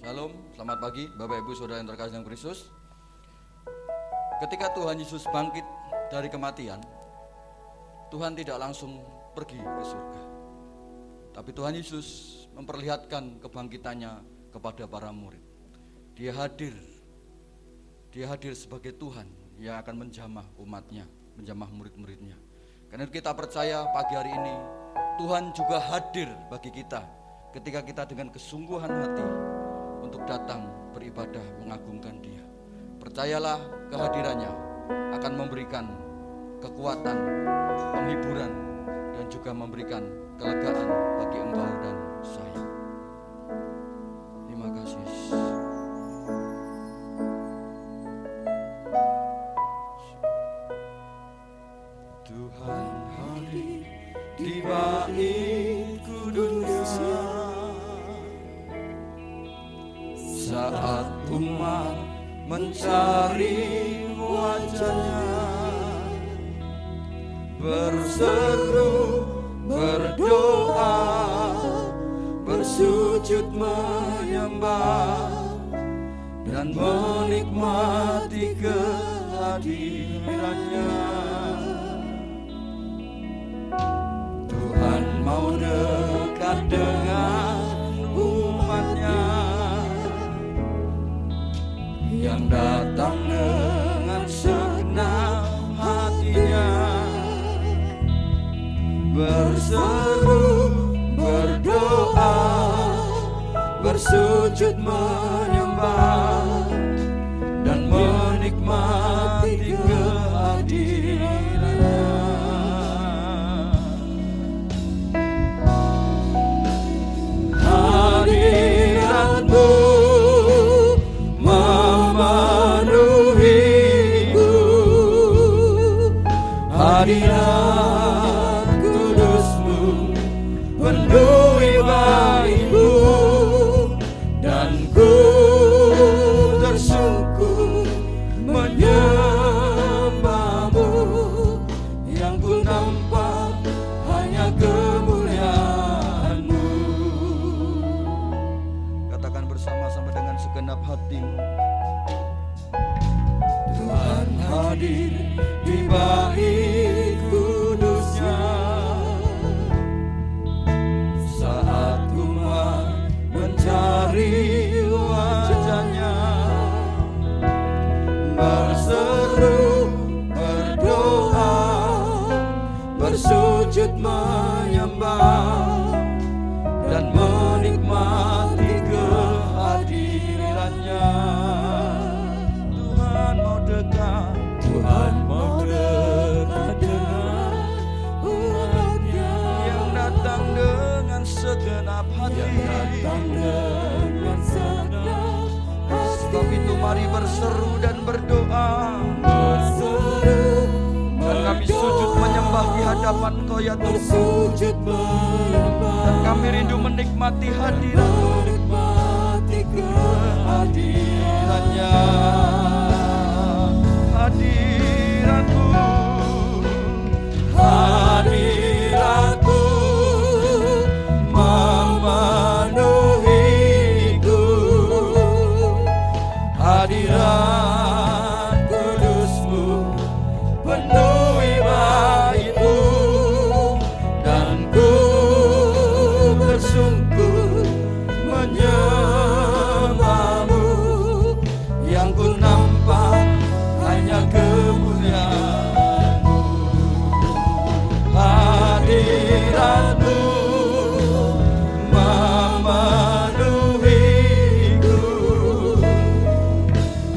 Shalom, selamat pagi Bapak Ibu Saudara yang terkasih dalam Kristus. Ketika Tuhan Yesus bangkit dari kematian, Tuhan tidak langsung pergi ke surga. Tapi Tuhan Yesus memperlihatkan kebangkitannya kepada para murid. Dia hadir sebagai Tuhan yang akan menjamah umatnya, menjamah murid-muridnya. Karena kita percaya pagi hari ini Tuhan juga hadir bagi kita ketika kita dengan kesungguhan hati untuk datang beribadah mengagungkan Dia. Percayalah kehadirannya akan memberikan kekuatan, penghiburan, dan juga memberikan kelegaan bagi engkau dan saya. Terima kasih. Tuhan hadir di bait kudus-Nya saat umat mencari wajah-Nya, berseru, berdoa, bersujud menyembah, dan menikmati kehadiran-Nya. Tuhan mau dekat dengan umat-Nya yang datang dengan segenap hatinya, berseru, berdoa, bersujud menyembah, dan menikmati kehadiran-Nya. Hadirat-Mu memenuhiku, hadirat kudus-Mu penuhi bait-Mu, dan ku tersungkur menyembah-Mu, yang ku nampak hanya kemuliaan-Mu. Katakan bersama-sama dengan segenap hatimu. Tuhan hadir di bait kudus-Nya saat umat mencari wajah-Nya, berseru, berdoa, bersujud menyembah, dan menikmati kehadiran-Nya. Tuhan mau dekat, Tuhan mau dekat dengan umat-Nya yang datang dengan segenap hati. Sebab itu mari berseru dan berdoa, dan kami sujud menyembah di hadapan Engkau ya Tuhan. Dan kami rindu menikmati hadirat-Mu, kehadiran-Nya, hadirat-Mu, hadirat-Mu memenuhiku, hadirat kudus-Mu penuhi bait-Mu, dan ku tersungkur menyembah-Mu, yang ku nampak hanya kemuliaan-Mu. Hadirat-Mu memenuhiku,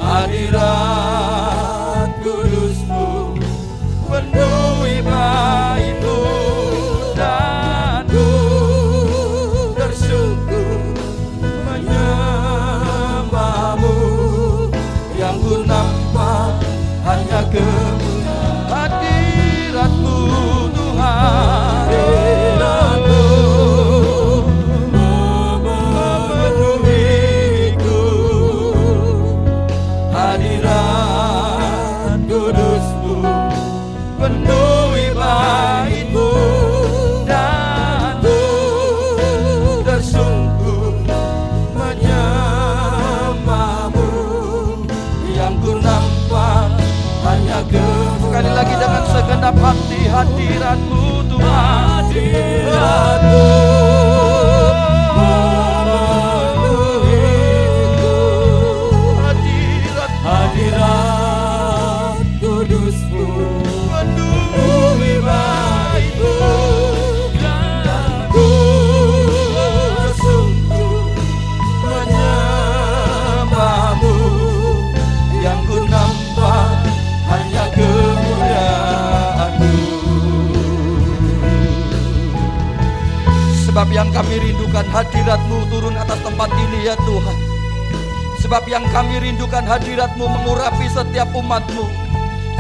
hadirat kudus-Mu penuhi bait-Mu, dan ku tersungkur menyembah-Mu, yang ku nampak hanya kemuliaan. Hadirat-Mu Tuhan, hadirat-Mu memenuhiku, hadirat kudus-Mu penuhi bait-Mu, dan ku tersungkur menyembah nampak hanya kemuliaan. Sekali lagi dengan segenap hati, hadirat-Mu Tuhan. Hadirat-Mu memenuhiku. Hadirat kudus-Mu memenuhi baitku. Ku sungguh menyembah-Mu, yang ku nampak hanya kemuliaan-Mu. Sebab yang kami rindukan hadirat-Mu turun atas tempat ini ya Tuhan. Sebab yang kami rindukan hadirat-Mu mengurapi setiap umat-Mu.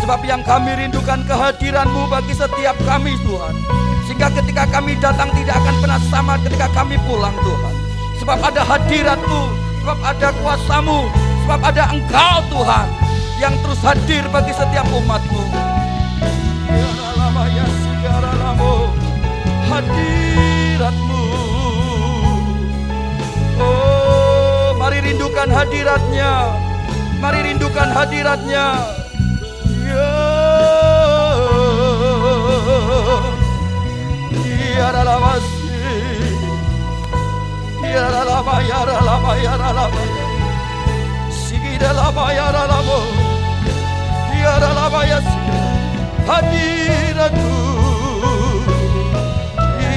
Sebab yang kami rindukan kehadiran-Mu bagi setiap kami Tuhan. Sehingga ketika kami datang tidak akan pernah sama ketika kami pulang Tuhan. Sebab ada hadirat-Mu, sebab ada kuasa-Mu, sebab ada Engkau Tuhan yang terus hadir bagi setiap umat-Mu. Hadirat-Mu, oh mari rindukan hadirat-Nya, mari rindukan hadirat-Nya. Ya adalah hadirat-Mu,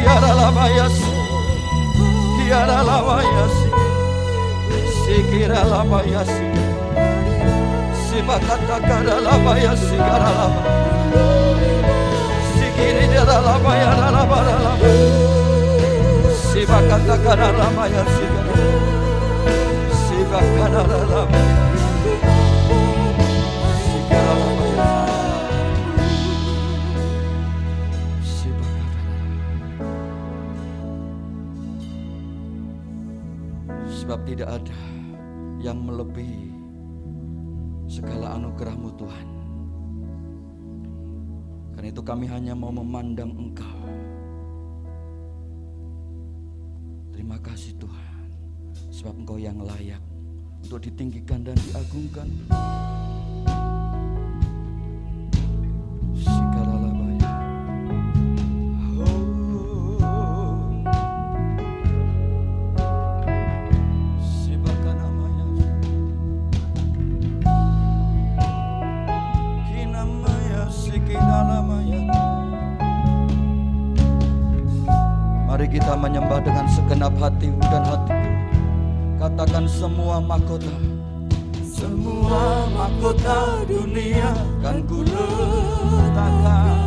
adalah bayas, adalah bayas, sikiralah bayas, sibakatakalah bayas, sikaralah, sikiralah bayas, adalah sibakatakalah bayas, sibakatakalah bayas, sikiralah bayas. Sebab tidak ada yang melebihi segala anugerah-Mu Tuhan. Karena itu kami hanya mau memandang Engkau. Terima kasih Tuhan, sebab Engkau yang layak untuk ditinggikan dan diagungkan. Mari kita menyembah dengan segenap hati dan hatiku. Katakan semua mahkota, semua mahkota dunia kan ku letakkan.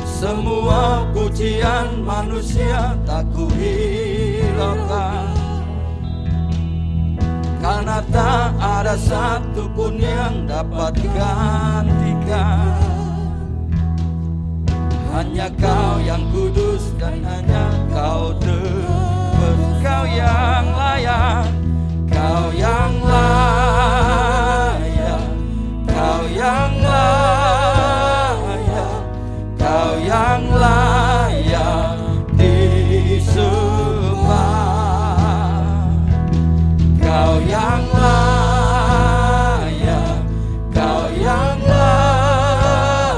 Semua pujian manusia tak ku hiraukan. Karena tak ada satu pun yang dapat gantikan. Hanya Kau yang kudus dan hanya Kau tebus. Kau yang layak, Kau yang layak, Kau yang layak, Kau yang layak disembah. Kau yang layak, Kau yang layak,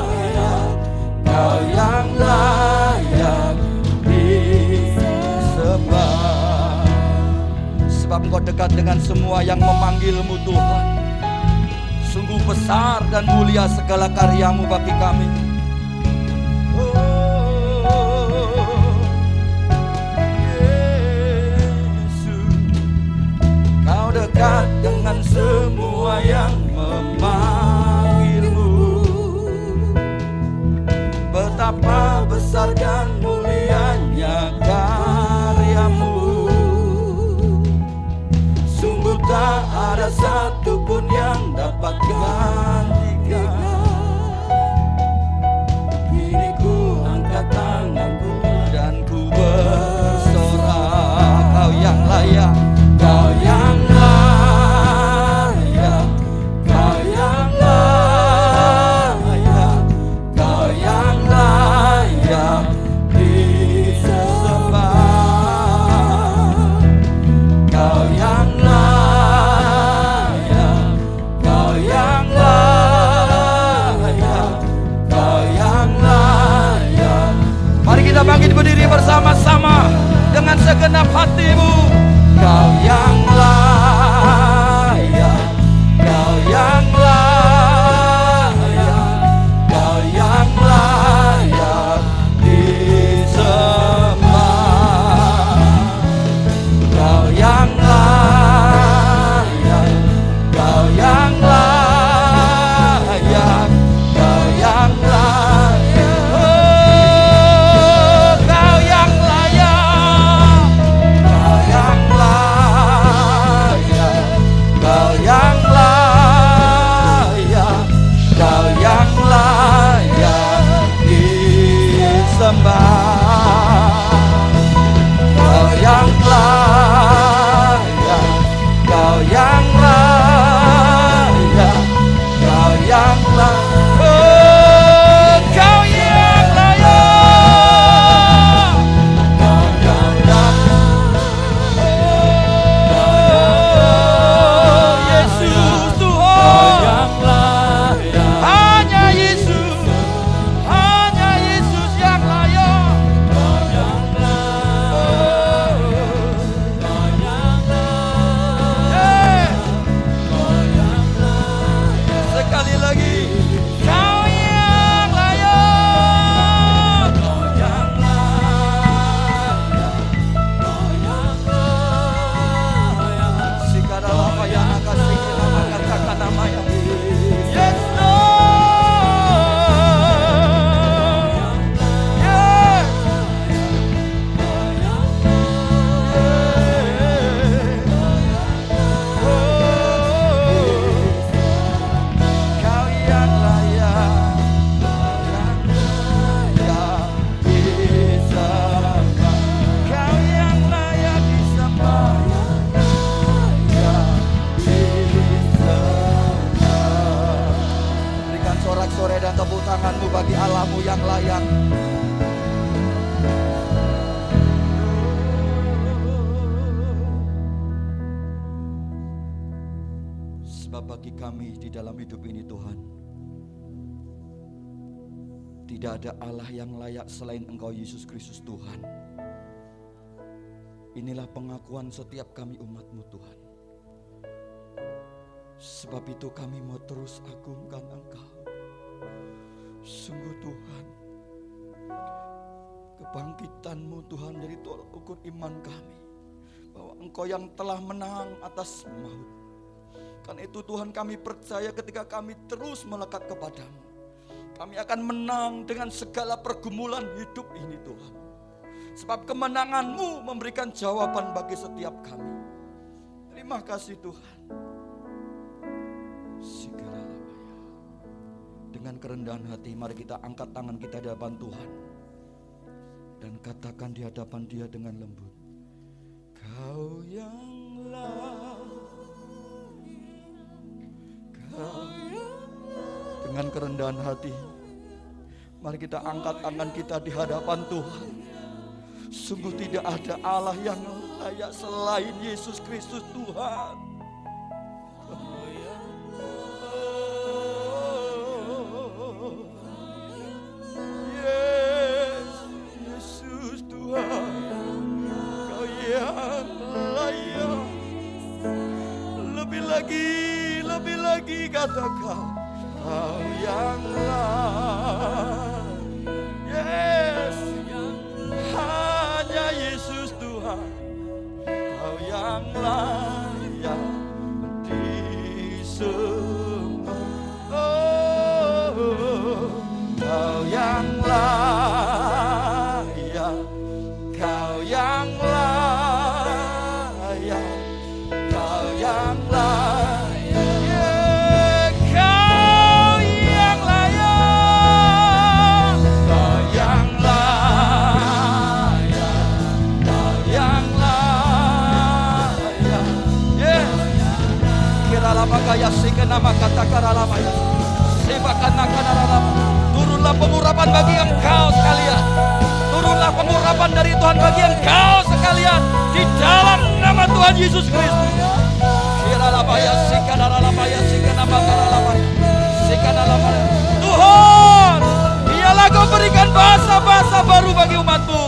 Kau yang layak disembah. Sebab Engkau dekat dengan semua yang memanggil-Mu Tuhan. Sungguh besar dan mulia segala karya-Mu bagi kami. Dekat dengan semua yang memanggil-Mu. Betapa besar dan mulianya karya-Mu. Sungguh tak ada satu pun yang dapat gantikan. Kini ku angkat tanganku dan ku bersorak. Kau yang layak, Kau yang layak, Kau yang layak, Kau yang layak disembah. Kau yang layak, segenap hatimu. Kau yang layak, Kau yang layak, Kau yang layak disembah. Kau yang layak, Kau yang layak, Kau yang layak. Oh, Kau yang layak, Kau yang layak, Kau yang layak, Kau yang layak disembah. Kau yang layak, Kau yang layak, Kau yang layak. Oh, Kau yang layak, Kau yang layak. Oh, Yesus Tuhan, hanya Yesus, hanya Yesus yang layak. Sekali lagi, Kau yang layak, Kau yang layak, Kau yang layak. Sikadalapa yang akan sikina katakan namanya. Yes Lord, yes. Kau yang layak, Kau yang layak disembah, Kau yang layak disembah. Berikan sorak-sorai dan tepuk tanganmu bagi Allahmu yang layak. Sebab bagi kami di dalam hidup ini Tuhan, tidak ada Allah yang layak selain Engkau Yesus Kristus Tuhan. Inilah pengakuan setiap kami umat-Mu Tuhan. Sebab itu kami mau terus agungkan Engkau. Sungguh Tuhan, kebangkitan-Mu Tuhan dari tolak ukur iman kami, bahwa Engkau yang telah menang atas maut. Karena itu Tuhan, kami percaya ketika kami terus melekat kepadamu, kami akan menang dengan segala pergumulan hidup ini Tuhan. Sebab kemenangan-Mu memberikan jawaban bagi setiap kami. Terima kasih Tuhan. Dengan kerendahan hati mari kita angkat tangan kita di hadapan Tuhan dan katakan di hadapan Dia dengan lembut, Kau yang layak, Kau dengan kerendahan hati mari kita angkat tangan kita di hadapan Tuhan. Sungguh tidak ada Allah yang layak selain Yesus Kristus Tuhan. Yesus Tuhan, Kau yang layak. Lebih lagi kata Kau yang layak. Yes, hanya Yesus Tuhan, Kau yang layak disembah. Oh, Kau yang layak, Kau yang layak, Kau yang layak. Yeah, Kau yang layak, Kau yang layak, Kau yang layak. Yeah, kira lama kaya sih kenapa kata kara lama ya. Sebakan akan turunlah pengurapan bagi engkau sekalian. Turunlah pengurapan dari Tuhan bagi engkau sekalian di dalam nama Tuhan Yesus Kristus. Tuhan, biarlah Kau berikan bahasa-bahasa baru bagi umat-Mu.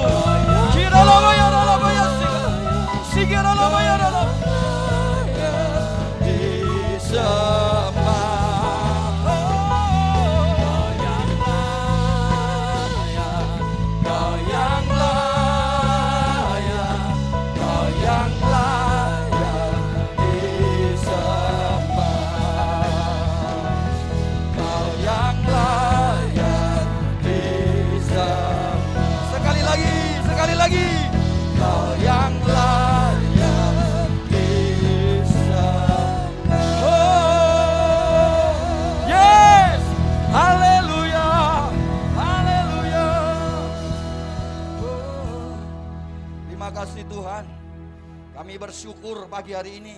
Kami bersyukur pagi hari ini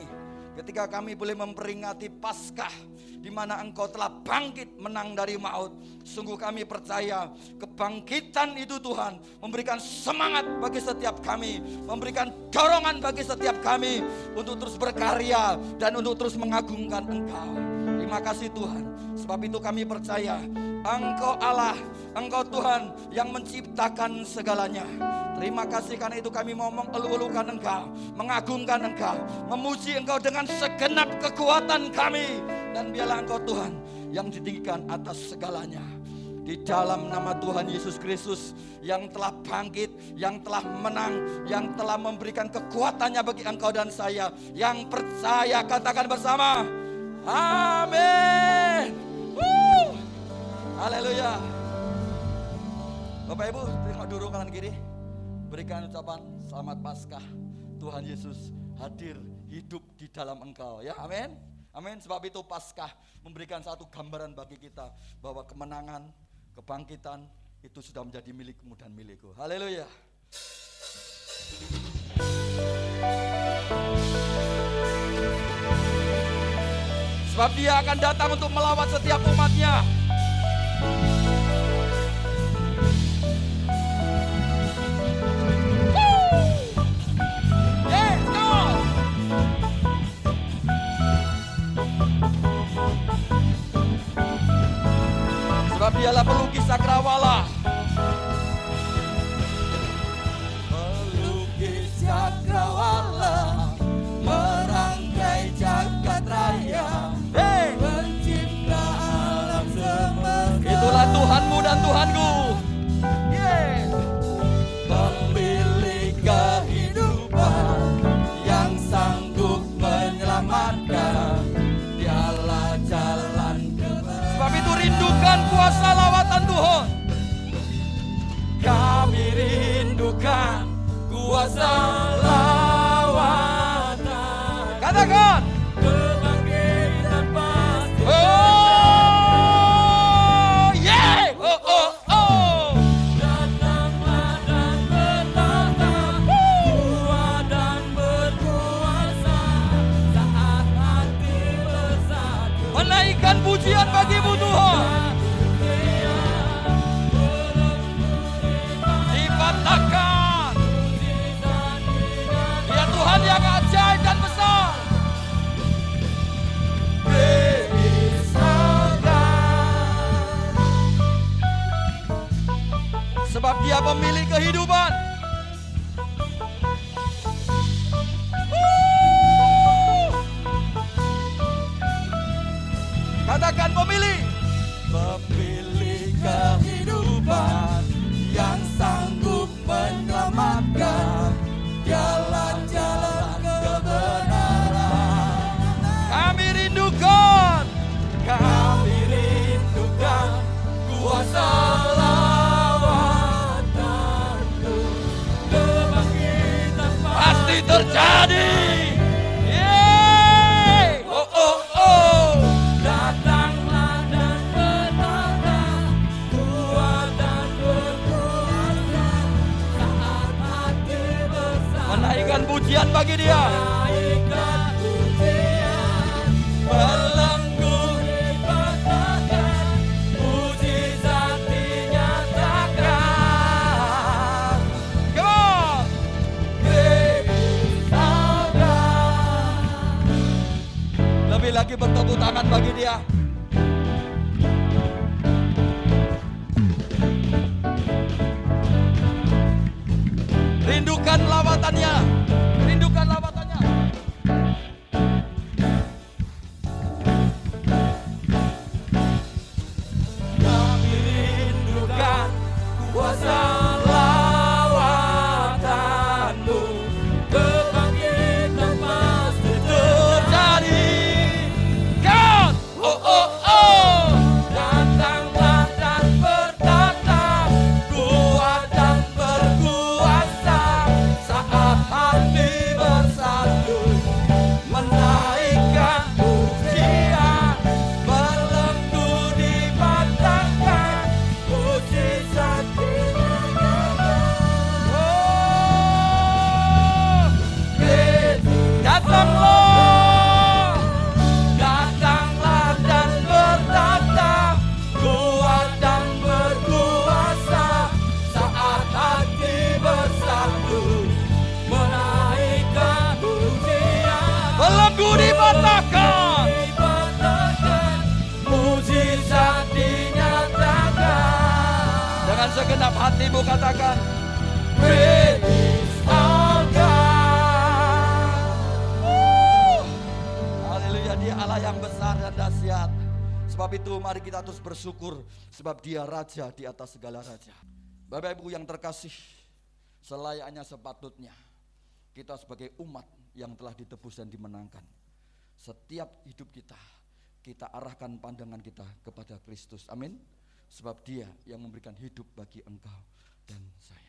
ketika kami boleh memperingati Paskah di mana Engkau telah bangkit menang dari maut. Sungguh kami percaya kebangkitan itu Tuhan memberikan semangat bagi setiap kami, memberikan dorongan bagi setiap kami untuk terus berkarya dan untuk terus mengagungkan Engkau. Terima kasih Tuhan. Sebab itu kami percaya Engkau Allah, Engkau Tuhan yang menciptakan segalanya. Terima kasih karena itu kami mau mengeluh-elukan Engkau, mengagungkan Engkau, memuji Engkau dengan segenap kekuatan kami. Dan biarlah Engkau Tuhan yang ditinggikan atas segalanya. Di dalam nama Tuhan Yesus Kristus yang telah bangkit, yang telah menang, yang telah memberikan kekuatannya bagi engkau dan saya. Yang percaya katakan bersama, amin. Haleluya. Bapak Ibu, tengok dulu kanan kiri. Berikan ucapan selamat Paskah. Tuhan Yesus hadir hidup di dalam engkau. Ya, amin. Amin. Sebab itu Paskah memberikan satu gambaran bagi kita bahwa kemenangan, kebangkitan itu sudah menjadi milikmu dan milikku. Haleluya. Sebab Dia akan datang untuk melawat setiap umatnya. Sebab Dialah pelukis cakrawala. Pelukis cakrawala, merangkai jagat raya, pencipta alam semesta. Itulah Tuhanmu dan Tuhanku. Pemilik kehidupan yang sanggup menyelamatkan. Dialah jalan kebenaran. Sebab itu rindukan kuasa lawatan Tuhan. Kami rindukan kuasa lawatan. Katakan. Kebangkitan pasti. Oh, yeah. Oh, oh, oh. Datanglah dan bertata, kuat dan berkuasa, saat hati bersatu. Menaikkan pujian bagimu Tuhan. Dipatahkan. Dia Tuhan yang ajaib dan besar. Sebab Dia pemilik kehidupan. Katakan pemilik. Pemilik kehidupan yang sanggup menyelamatkan. Jalan-jalan kebenaran. Kami rindukan kuasa lawatanmu. Kebangkitan pasti terjadi. Yeay. Oh, oh, oh. Datanglah dan bertata, kuat dan berkuasa, saat hati bersatu. Menaikkan pujian bagi Dia. Menaikkan pujian, belenggu dipatahkan, mujizat dinyatakan. Come on. Lebih lagi bertepuk tangan bagi Dia. Rindukan lawatannya. Rindukan lawatannya. Kami rindukan kuasa lawatanmu. Kebangkitan pasti terjadi. God, oh oh oh. Datanglah dan bertata, kuat dan berkuasa, saat hati hatimu katakan, Great is our God. Haleluya, Dia Allah yang besar dan dahsyat. Sebab itu mari kita terus bersyukur, sebab Dia raja di atas segala raja. Bapak Ibu yang terkasih, selayaknya sepatutnya kita sebagai umat yang telah ditebus dan dimenangkan, setiap hidup kita arahkan pandangan kita kepada Kristus. Amin. Sebab Dia yang memberikan hidup bagi engkau dan saya.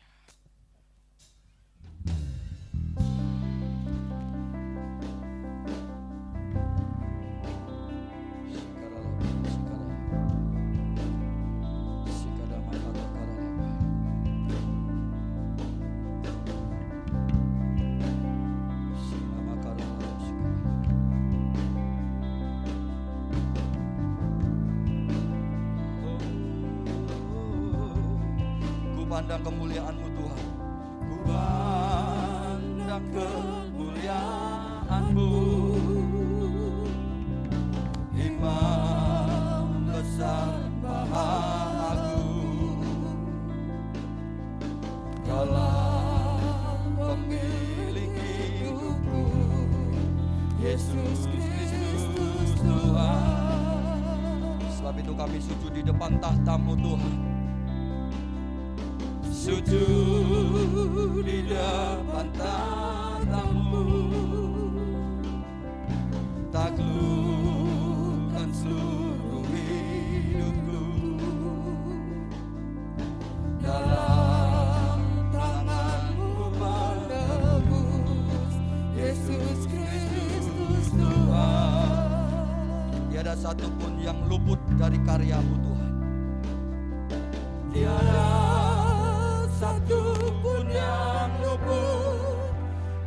Pandang kemuliaan-Mu Tuhan, ku pandang kemuliaan-Mu, Imam besar Maha Agung, Kaulah pemilik hidupku, Yesus Kristus Tuhan. Sebab itu kami sujud di depan tahta-Mu Tuhan, sujud di depan tahta-Mu, taklukkan seluruh hidupku, dalam tangan-Mu menebus, Yesus Kristus Tuhan. Tiada satupun yang luput dari karya-Mu Tuhan, tiada satupun yang luput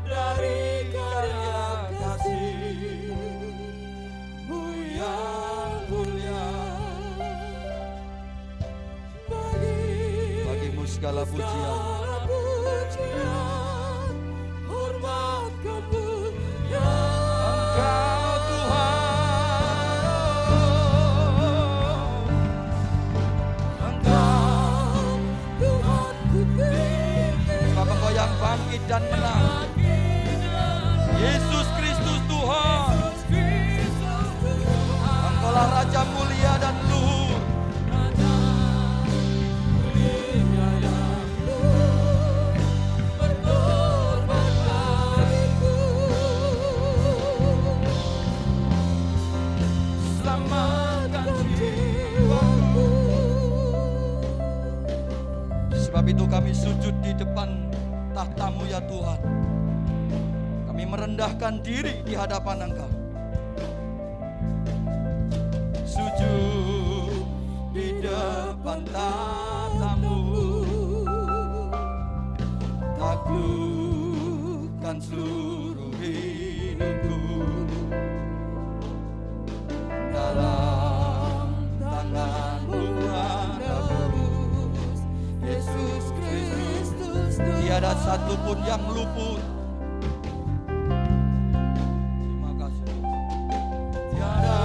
dari karya kasih-Mu yang mulia. Bagi-Mu segala pujian, hormat, kemuliaan. Engkau yang bangkit dan menang, Yesus Kristus Tuhan. Engkaulah Raja mulia dan luhur, berkorban bagiku, selamatkan jiwaku. Sebab itu kami sujud di depan tahta-Mu ya Tuhan. Kami merendahkan diri di hadapan Engkau, sujud di depan tahta-Mu, taklukkan seluruh hidupku, dalam tangan-Mu menebus, Yesus Kristus. Tiada satupun yang luput. Terima kasih. Tiada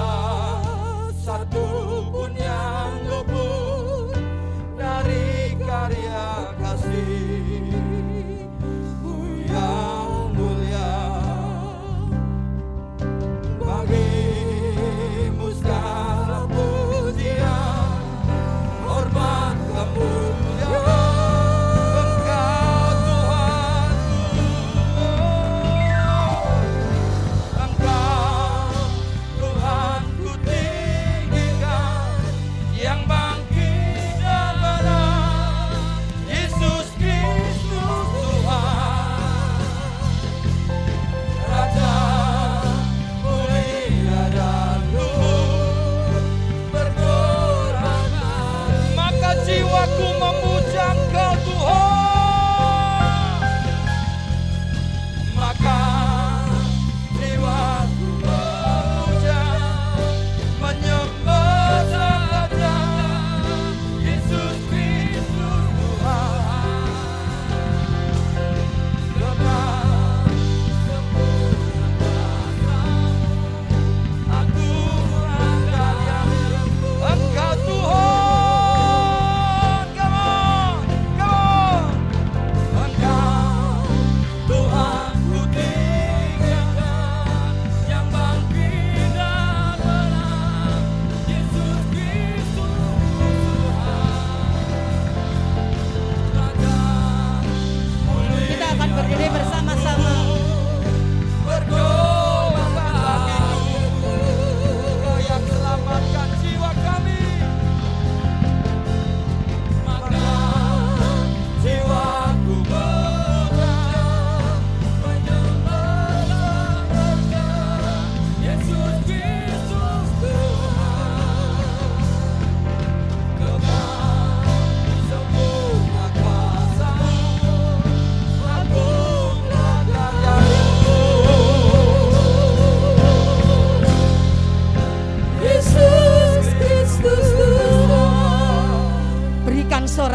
satupun yang luput dari karya kasih-Mu yang mulia. Bagi-Mu segala pujian, hormat, kemuliaan. Engkau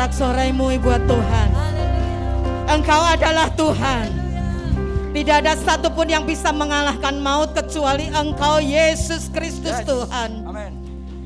Sorak-soraimu buat Tuhan. Engkau adalah Tuhan. Tidak ada satupun yang bisa mengalahkan maut kecuali Engkau, Yesus Kristus Tuhan. Amin.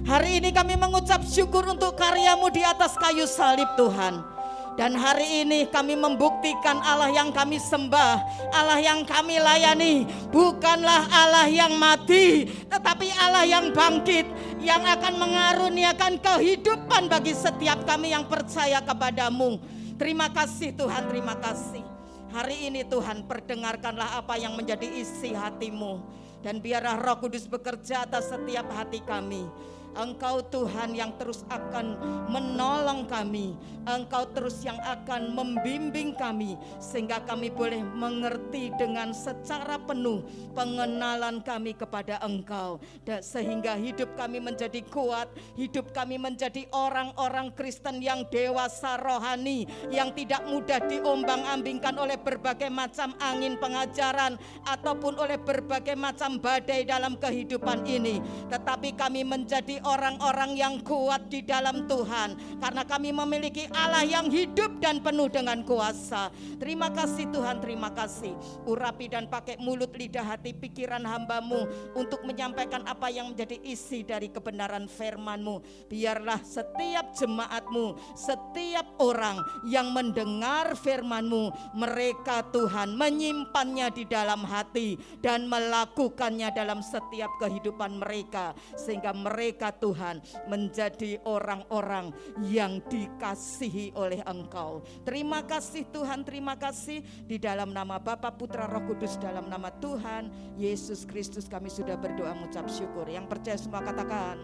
Hari ini kami mengucap syukur untuk karya-Mu di atas kayu salib Tuhan. Dan hari ini kami membuktikan Allah yang kami sembah, Allah yang kami layani bukanlah Allah yang mati, tetapi Allah yang bangkit, yang akan mengaruniakan kehidupan bagi setiap kami yang percaya kepadamu. Terima kasih Tuhan, terima kasih. Hari ini Tuhan, perdengarkanlah apa yang menjadi isi hati-Mu, dan biarlah Roh Kudus bekerja atas setiap hati kami. Engkau Tuhan yang terus akan menolong kami. Engkau terus yang akan membimbing kami, sehingga kami boleh mengerti dengan secara penuh pengenalan kami kepada Engkau, dan sehingga hidup kami menjadi kuat, hidup kami menjadi orang-orang Kristen yang dewasa rohani, yang tidak mudah diombang-ambingkan oleh berbagai macam angin pengajaran ataupun oleh berbagai macam badai dalam kehidupan ini. Tetapi kami menjadi orang-orang yang kuat di dalam Tuhan, karena kami memiliki Allah yang hidup dan penuh dengan kuasa. Terima kasih Tuhan, terima kasih. Urapi dan pakai mulut, lidah, hati, pikiran hamba-Mu untuk menyampaikan apa yang menjadi isi dari kebenaran firman-Mu. Biarlah setiap jemaat-Mu, setiap orang yang mendengar firman-Mu, mereka Tuhan menyimpannya di dalam hati dan melakukannya dalam setiap kehidupan mereka, sehingga mereka Tuhan menjadi orang-orang yang dikasihi oleh Engkau. Terima kasih Tuhan, terima kasih. Di dalam nama Bapa, Putra, Roh Kudus, dalam nama Tuhan Yesus Kristus kami sudah berdoa mengucap syukur. Yang percaya semua katakan,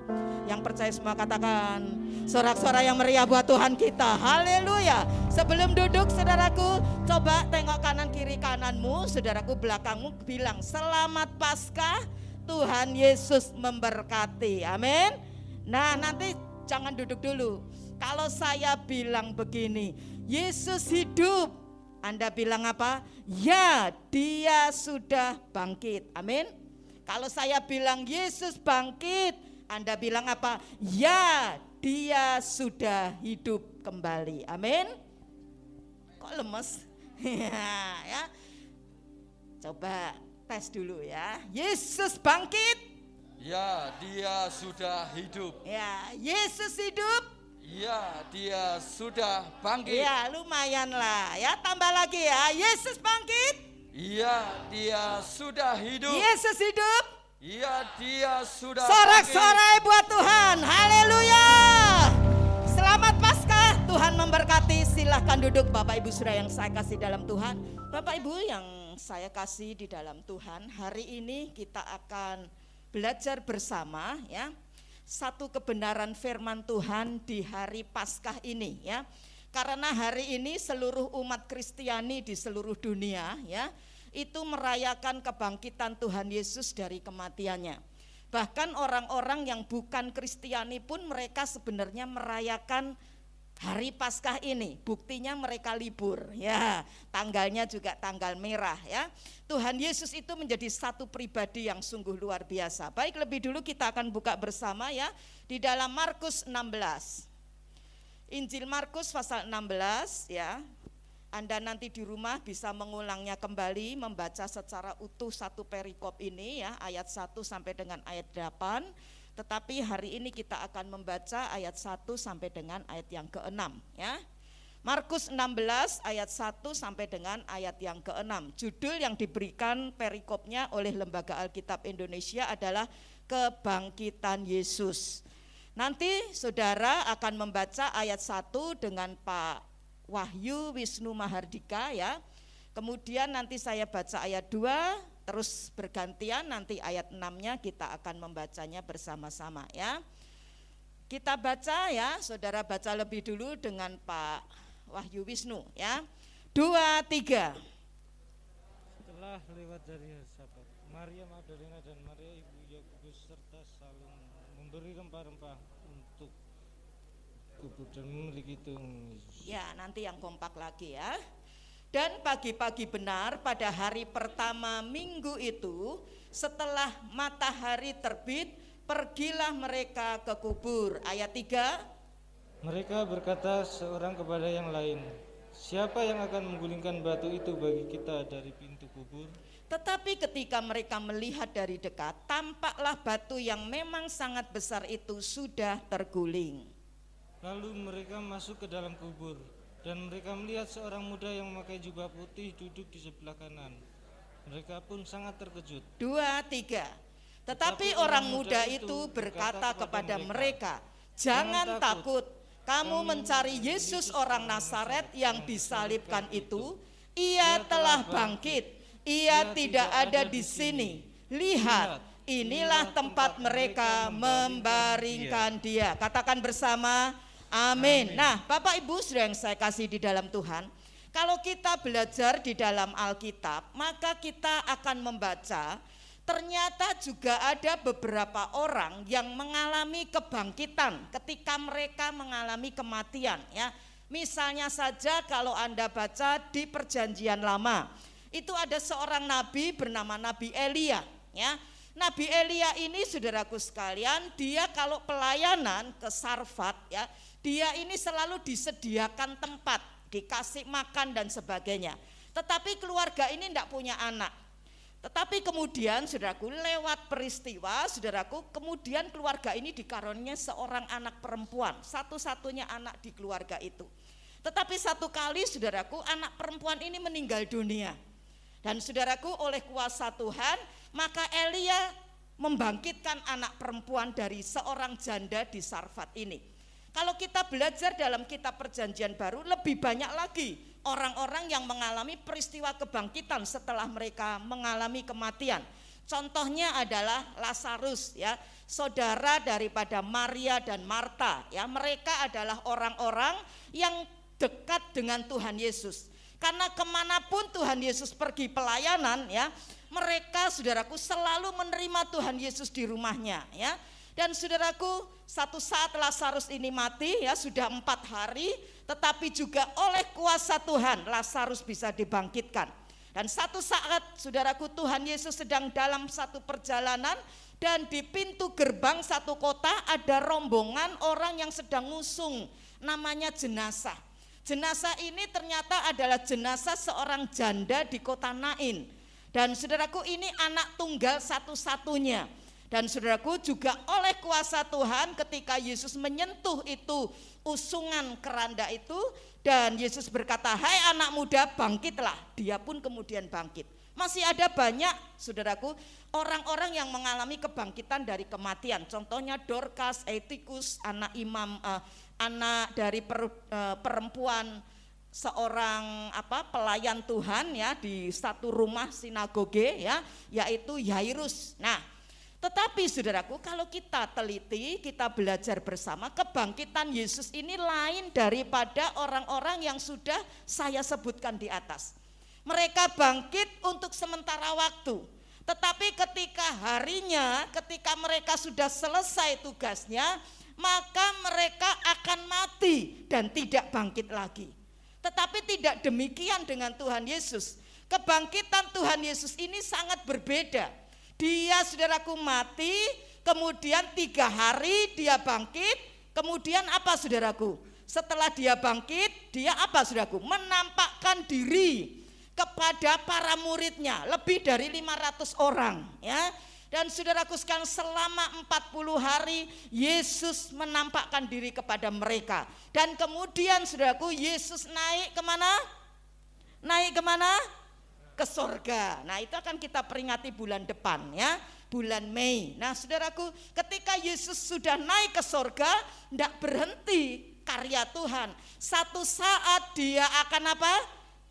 yang percaya semua katakan. Sorak-sorai yang meriah buat Tuhan kita. Haleluya. Sebelum duduk saudaraku, coba tengok kanan kiri kananmu, saudaraku belakangmu, bilang selamat Paskah, Tuhan Yesus memberkati. Amin. Nah, nanti jangan duduk dulu. Kalau saya bilang begini, Yesus hidup, Anda bilang apa? Ya, Dia sudah bangkit. Amin. Kalau saya bilang Yesus bangkit, Anda bilang apa? Ya, Dia sudah hidup kembali. Amin. Kok lemes? Ya. Coba tes dulu ya. Yesus bangkit. Ya, Dia sudah hidup. Ya, Yesus hidup. Ya, Dia sudah bangkit. Ya, lumayan lah. Ya, tambah lagi ya. Yesus bangkit. Ya, Dia sudah hidup. Yesus hidup. Ya, Dia sudah Sorak-sorai buat Tuhan. Haleluya. Selamat Paskah. Tuhan memberkati. Silahkan duduk Bapak Ibu Saudara yang saya kasih dalam Tuhan. Bapak Ibu yang saya kasih di dalam Tuhan, hari ini kita akan belajar bersama ya satu kebenaran firman Tuhan di hari Paskah ini ya. Karena hari ini seluruh umat Kristiani di seluruh dunia ya itu merayakan kebangkitan Tuhan Yesus dari kematiannya. Bahkan orang-orang yang bukan Kristiani pun mereka sebenarnya merayakan hari Paskah ini. Buktinya mereka libur ya, tanggalnya juga tanggal merah ya. Tuhan Yesus itu menjadi satu pribadi yang sungguh luar biasa. Baik, lebih dulu kita akan buka bersama ya di dalam Markus 16. Injil Markus pasal 16 ya. Anda nanti di rumah bisa mengulangnya kembali, membaca secara utuh satu perikop ini ya, ayat 1 sampai dengan ayat 8. Tetapi hari ini kita akan membaca ayat 1 sampai dengan ayat yang ke-6 ya. Markus 16 ayat 1 sampai dengan ayat yang ke-6. Judul yang diberikan perikopnya oleh Lembaga Alkitab Indonesia adalah Kebangkitan Yesus. Nanti saudara akan membaca ayat 1 dengan Pak Wahyu Wisnu Mahardika ya. Kemudian nanti saya baca ayat 2, terus bergantian nanti ayat 6-nya kita akan membacanya bersama-sama ya. Kita baca ya, saudara baca lebih dulu dengan Pak Wahyu Wisnu ya. 2, 3. Setelah lewat dari Sabat, Maria Magdalena dan Maria ibu Yakobus serta Salome memberi rempah-rempah untuk kubur dan memiliki itu. Ya, nanti yang kompak lagi ya. Dan pagi-pagi benar pada hari pertama minggu itu, setelah matahari terbit, pergilah mereka ke kubur. Ayat 3. Mereka berkata seorang kepada yang lain, "Siapa yang akan menggulingkan batu itu bagi kita dari pintu kubur?" Tetapi ketika mereka melihat dari dekat, tampaklah batu yang memang sangat besar itu sudah terguling. Lalu mereka masuk ke dalam kubur, dan mereka melihat seorang muda yang memakai jubah putih duduk di sebelah kanan. Mereka pun sangat terkejut. 2, 3. Tetapi orang muda itu berkata kepada mereka, "Jangan takut, kamu mencari Yesus orang Nazaret yang disalibkan itu. Ia telah bangkit. Ia tidak ada di sini. Lihat, inilah tempat mereka membaringkan dia." Katakan bersama, amin. Nah, Bapak Ibu sudah yang saya kasih di dalam Tuhan, kalau kita belajar di dalam Alkitab, maka kita akan membaca ternyata juga ada beberapa orang yang mengalami kebangkitan ketika mereka mengalami kematian, ya. Misalnya saja kalau Anda baca di Perjanjian Lama, itu ada seorang nabi bernama Nabi Elia, ya. Nabi Elia ini, saudaraku sekalian, dia kalau pelayanan ke Sarfat, ya, dia ini selalu disediakan tempat, dikasih makan dan sebagainya. Tetapi keluarga ini tidak punya anak. Tetapi kemudian, saudaraku, lewat peristiwa, saudaraku, kemudian keluarga ini dikaruniai seorang anak perempuan, satu-satunya anak di keluarga itu. Tetapi satu kali, saudaraku, anak perempuan ini meninggal dunia. Dan saudaraku, oleh kuasa Tuhan, maka Elia membangkitkan anak perempuan dari seorang janda di Sarfat ini. Kalau kita belajar dalam kitab Perjanjian Baru, lebih banyak lagi orang-orang yang mengalami peristiwa kebangkitan setelah mereka mengalami kematian. Contohnya adalah Lazarus, ya, saudara daripada Maria dan Marta, ya. Mereka adalah orang-orang yang dekat dengan Tuhan Yesus. Karena kemanapun Tuhan Yesus pergi pelayanan, ya, mereka, saudaraku, selalu menerima Tuhan Yesus di rumahnya, ya. Dan saudaraku, satu saat Lazarus ini mati, ya, sudah 4 hari, tetapi juga oleh kuasa Tuhan Lazarus bisa dibangkitkan. Dan satu saat, saudaraku, Tuhan Yesus sedang dalam satu perjalanan, dan di pintu gerbang satu kota ada rombongan orang yang sedang ngusung, namanya jenazah. Jenazah ini ternyata adalah jenazah seorang janda di kota Nain. Dan saudaraku, ini anak tunggal satu-satunya. Dan saudaraku, juga oleh kuasa Tuhan ketika Yesus menyentuh itu usungan keranda itu, dan Yesus berkata, "Hai anak muda, bangkitlah." Dia pun kemudian bangkit. Masih ada banyak, saudaraku, orang-orang yang mengalami kebangkitan dari kematian. Contohnya Dorcas, Eutikus, anak anak dari perempuan seorang pelayan Tuhan, ya, di satu rumah sinagoge, ya, yaitu Yairus. Nah, tetapi saudaraku, kalau kita teliti, kita belajar bersama, kebangkitan Yesus ini lain daripada orang-orang yang sudah saya sebutkan di atas. Mereka bangkit untuk sementara waktu, tetapi ketika harinya, ketika mereka sudah selesai tugasnya, maka mereka akan mati dan tidak bangkit lagi. Tetapi tidak demikian dengan Tuhan Yesus. Kebangkitan Tuhan Yesus ini sangat berbeda. Dia, saudaraku, mati, kemudian 3 hari dia bangkit, kemudian apa, saudaraku? Setelah dia bangkit, dia apa, saudaraku? Menampakkan diri kepada para muridnya, lebih dari 500 orang, ya. Dan saudaraku sekalian, selama 40 hari Yesus menampakkan diri kepada mereka. Dan kemudian, saudaraku, Yesus naik kemana? Naik kemana? Ke sorga. Nah, itu akan kita peringati bulan depan, ya, bulan Mei. Nah, saudaraku, ketika Yesus sudah naik ke sorga, tidak berhenti karya Tuhan. Satu saat dia akan apa?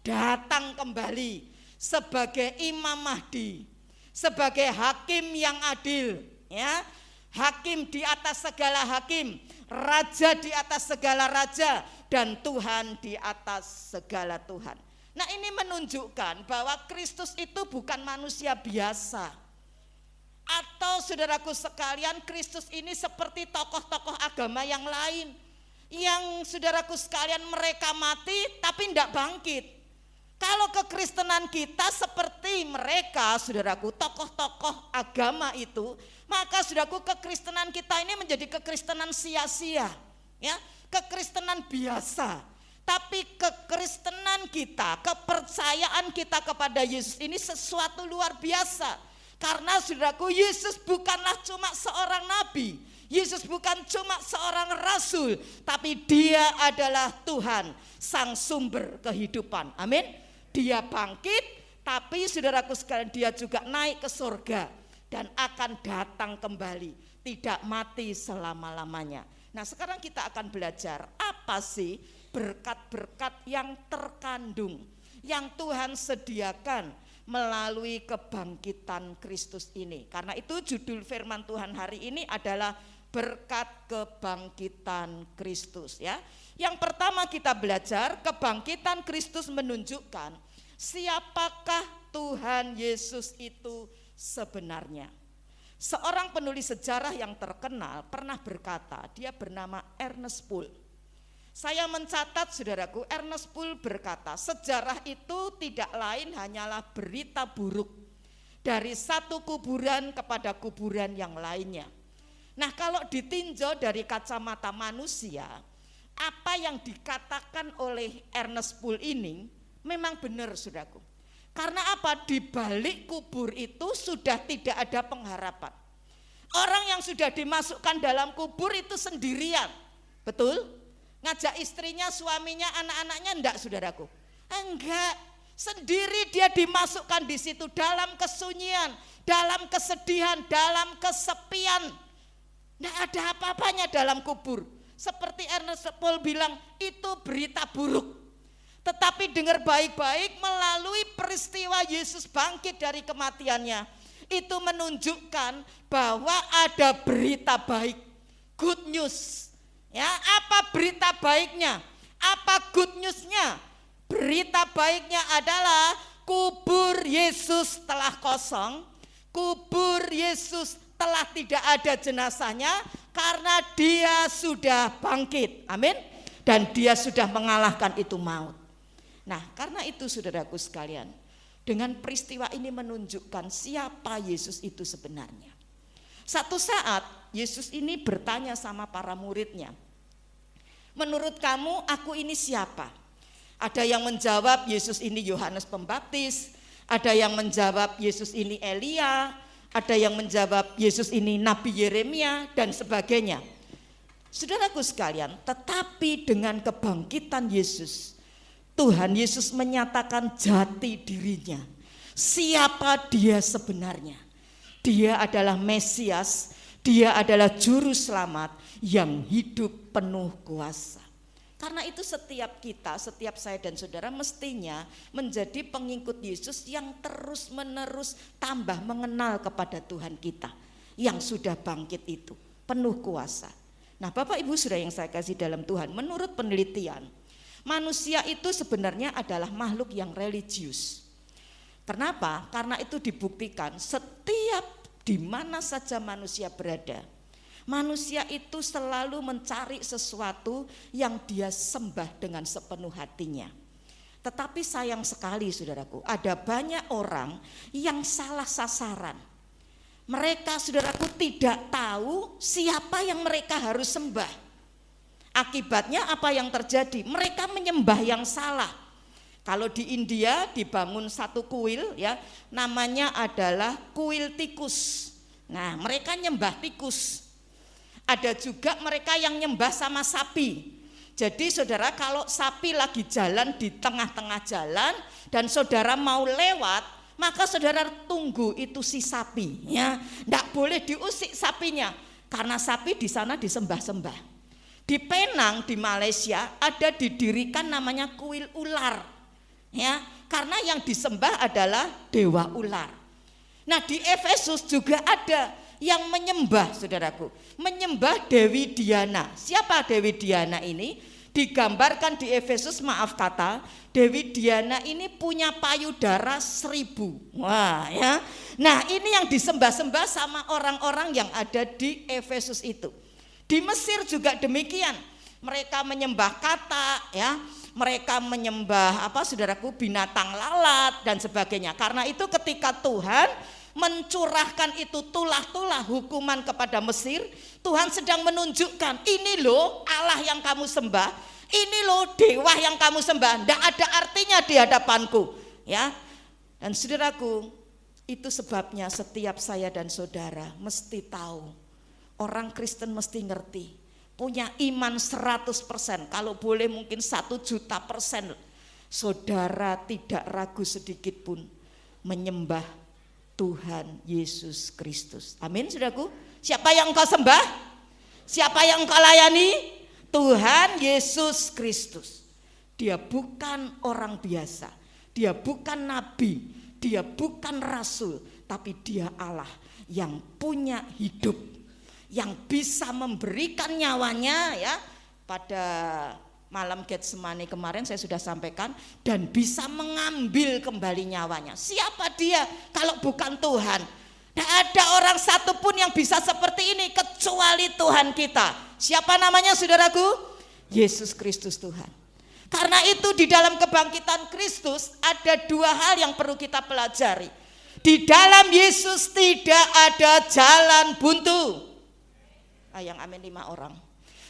Datang kembali sebagai Imam Mahdi, sebagai hakim yang adil, ya, hakim di atas segala hakim, raja di atas segala raja, dan Tuhan di atas segala Tuhan. Nah, ini menunjukkan bahwa Kristus itu bukan manusia biasa. Atau saudaraku sekalian, Kristus ini seperti tokoh-tokoh agama yang lain, yang saudaraku sekalian mereka mati tapi tidak bangkit. Kalau kekristenan kita seperti mereka, saudaraku, tokoh-tokoh agama itu, maka saudaraku, kekristenan kita ini menjadi kekristenan sia-sia. Ya, kekristenan biasa. Tapi kekristenan kita, kepercayaan kita kepada Yesus ini sesuatu luar biasa. Karena saudaraku, Yesus bukanlah cuma seorang nabi, Yesus bukan cuma seorang rasul, tapi dia adalah Tuhan, sang sumber kehidupan. Amin. Dia bangkit, tapi saudaraku sekalian, dia juga naik ke surga dan akan datang kembali, tidak mati selama-lamanya. Nah, sekarang kita akan belajar apa sih berkat-berkat yang terkandung, yang Tuhan sediakan melalui kebangkitan Kristus ini. Karena itu judul firman Tuhan hari ini adalah berkat kebangkitan Kristus, ya. Yang pertama kita belajar, kebangkitan Kristus menunjukkan siapakah Tuhan Yesus itu sebenarnya. Seorang penulis sejarah yang terkenal pernah berkata, dia bernama Ernest Poole. Saya mencatat saudaraku, Ernest Poole berkata, sejarah itu tidak lain hanyalah berita buruk dari satu kuburan kepada kuburan yang lainnya. Nah, kalau ditinjau dari kacamata manusia, apa yang dikatakan oleh Ernest Poole ini memang benar saudaraku. Karena apa? Di balik kubur itu sudah tidak ada pengharapan. Orang yang sudah dimasukkan dalam kubur itu sendirian, betul? Ngajak istrinya, suaminya, anak-anaknya enggak saudaraku? Enggak, sendiri dia dimasukkan di situ dalam kesunyian, dalam kesedihan, dalam kesepian. Enggak ada apa-apanya dalam kubur. Seperti Ernest Poole bilang, itu berita buruk. Tetapi dengar baik-baik, melalui peristiwa Yesus bangkit dari kematiannya, itu menunjukkan bahwa ada berita baik, good news. Ya, apa berita baiknya? Apa good newsnya? Berita baiknya adalah kubur Yesus telah kosong, kubur Yesus telah tidak ada jenazahnya karena dia sudah bangkit. Amin. Dan dia sudah mengalahkan itu maut. Nah, karena itu saudaraku sekalian, dengan peristiwa ini menunjukkan siapa Yesus itu sebenarnya. Satu saat Yesus ini bertanya sama para muridnya, menurut kamu aku ini siapa? Ada yang menjawab Yesus ini Yohanes Pembaptis, ada yang menjawab Yesus ini Elia, ada yang menjawab Yesus ini Nabi Yeremia dan sebagainya. Saudaraku sekalian, tetapi dengan kebangkitan Yesus, Tuhan Yesus menyatakan jati dirinya. Siapa dia sebenarnya? Dia adalah Mesias, dia adalah juru selamat yang hidup penuh kuasa. Karena itu setiap kita, setiap saya dan saudara mestinya menjadi pengikut Yesus yang terus menerus tambah mengenal kepada Tuhan kita yang sudah bangkit itu, penuh kuasa. Nah, Bapak Ibu Saudara yang saya kasih dalam Tuhan, menurut penelitian, manusia itu sebenarnya adalah makhluk yang religius. Kenapa? Karena itu dibuktikan setiap di mana saja manusia berada, manusia itu selalu mencari sesuatu yang dia sembah dengan sepenuh hatinya. Tetapi sayang sekali saudaraku, ada banyak orang yang salah sasaran. Mereka saudaraku tidak tahu siapa yang mereka harus sembah. Akibatnya apa yang terjadi? Mereka menyembah yang salah. Kalau di India dibangun satu kuil, ya, namanya adalah kuil tikus. Nah, mereka nyembah tikus. Ada juga mereka yang nyembah sama sapi. Jadi saudara, kalau sapi lagi jalan di tengah-tengah jalan dan saudara mau lewat, maka saudara tunggu itu si sapi, ya. Enggak boleh diusik sapinya karena sapi di sana disembah-sembah. Di Penang di Malaysia ada didirikan namanya kuil ular. Ya, karena yang disembah adalah dewa ular. Nah, di Efesus juga ada yang menyembah saudaraku, menyembah Dewi Diana. Siapa Dewi Diana ini? Digambarkan di Efesus, maaf kata, Dewi Diana ini punya payudara 1000. Wah, ya. Nah, ini yang disembah-sembah sama orang-orang yang ada di Efesus itu. Di Mesir juga demikian. Mereka menyembah kata, ya. Mereka menyembah saudaraku, binatang lalat dan sebagainya. Karena itu ketika Tuhan mencurahkan itu tulah-tulah hukuman kepada Mesir, Tuhan sedang menunjukkan ini loh Allah Allah yang kamu sembah, ini loh dewa yang kamu sembah, tidak ada artinya di hadapanku, ya. Dan saudaraku, itu sebabnya setiap saya dan saudara mesti tahu, orang Kristen mesti ngerti, punya iman 100%, kalau boleh mungkin 1.000.000%, saudara tidak ragu sedikit pun menyembah Tuhan Yesus Kristus. Amin, saudaraku. Siapa yang engkau sembah? Siapa yang engkau layani? Tuhan Yesus Kristus. Dia bukan orang biasa, dia bukan nabi, dia bukan rasul, tapi dia Allah yang punya hidup, yang bisa memberikan nyawanya, ya. Pada malam Getsemani kemarin saya sudah sampaikan, dan bisa mengambil kembali nyawanya. Siapa dia kalau bukan Tuhan? Tidak ada orang satupun yang bisa seperti ini kecuali Tuhan kita. Siapa namanya, saudaraku? Yesus Kristus Tuhan. Karena itu di dalam kebangkitan Kristus ada dua hal yang perlu kita pelajari. Di dalam Yesus tidak ada jalan buntu. Yang amin 5 orang.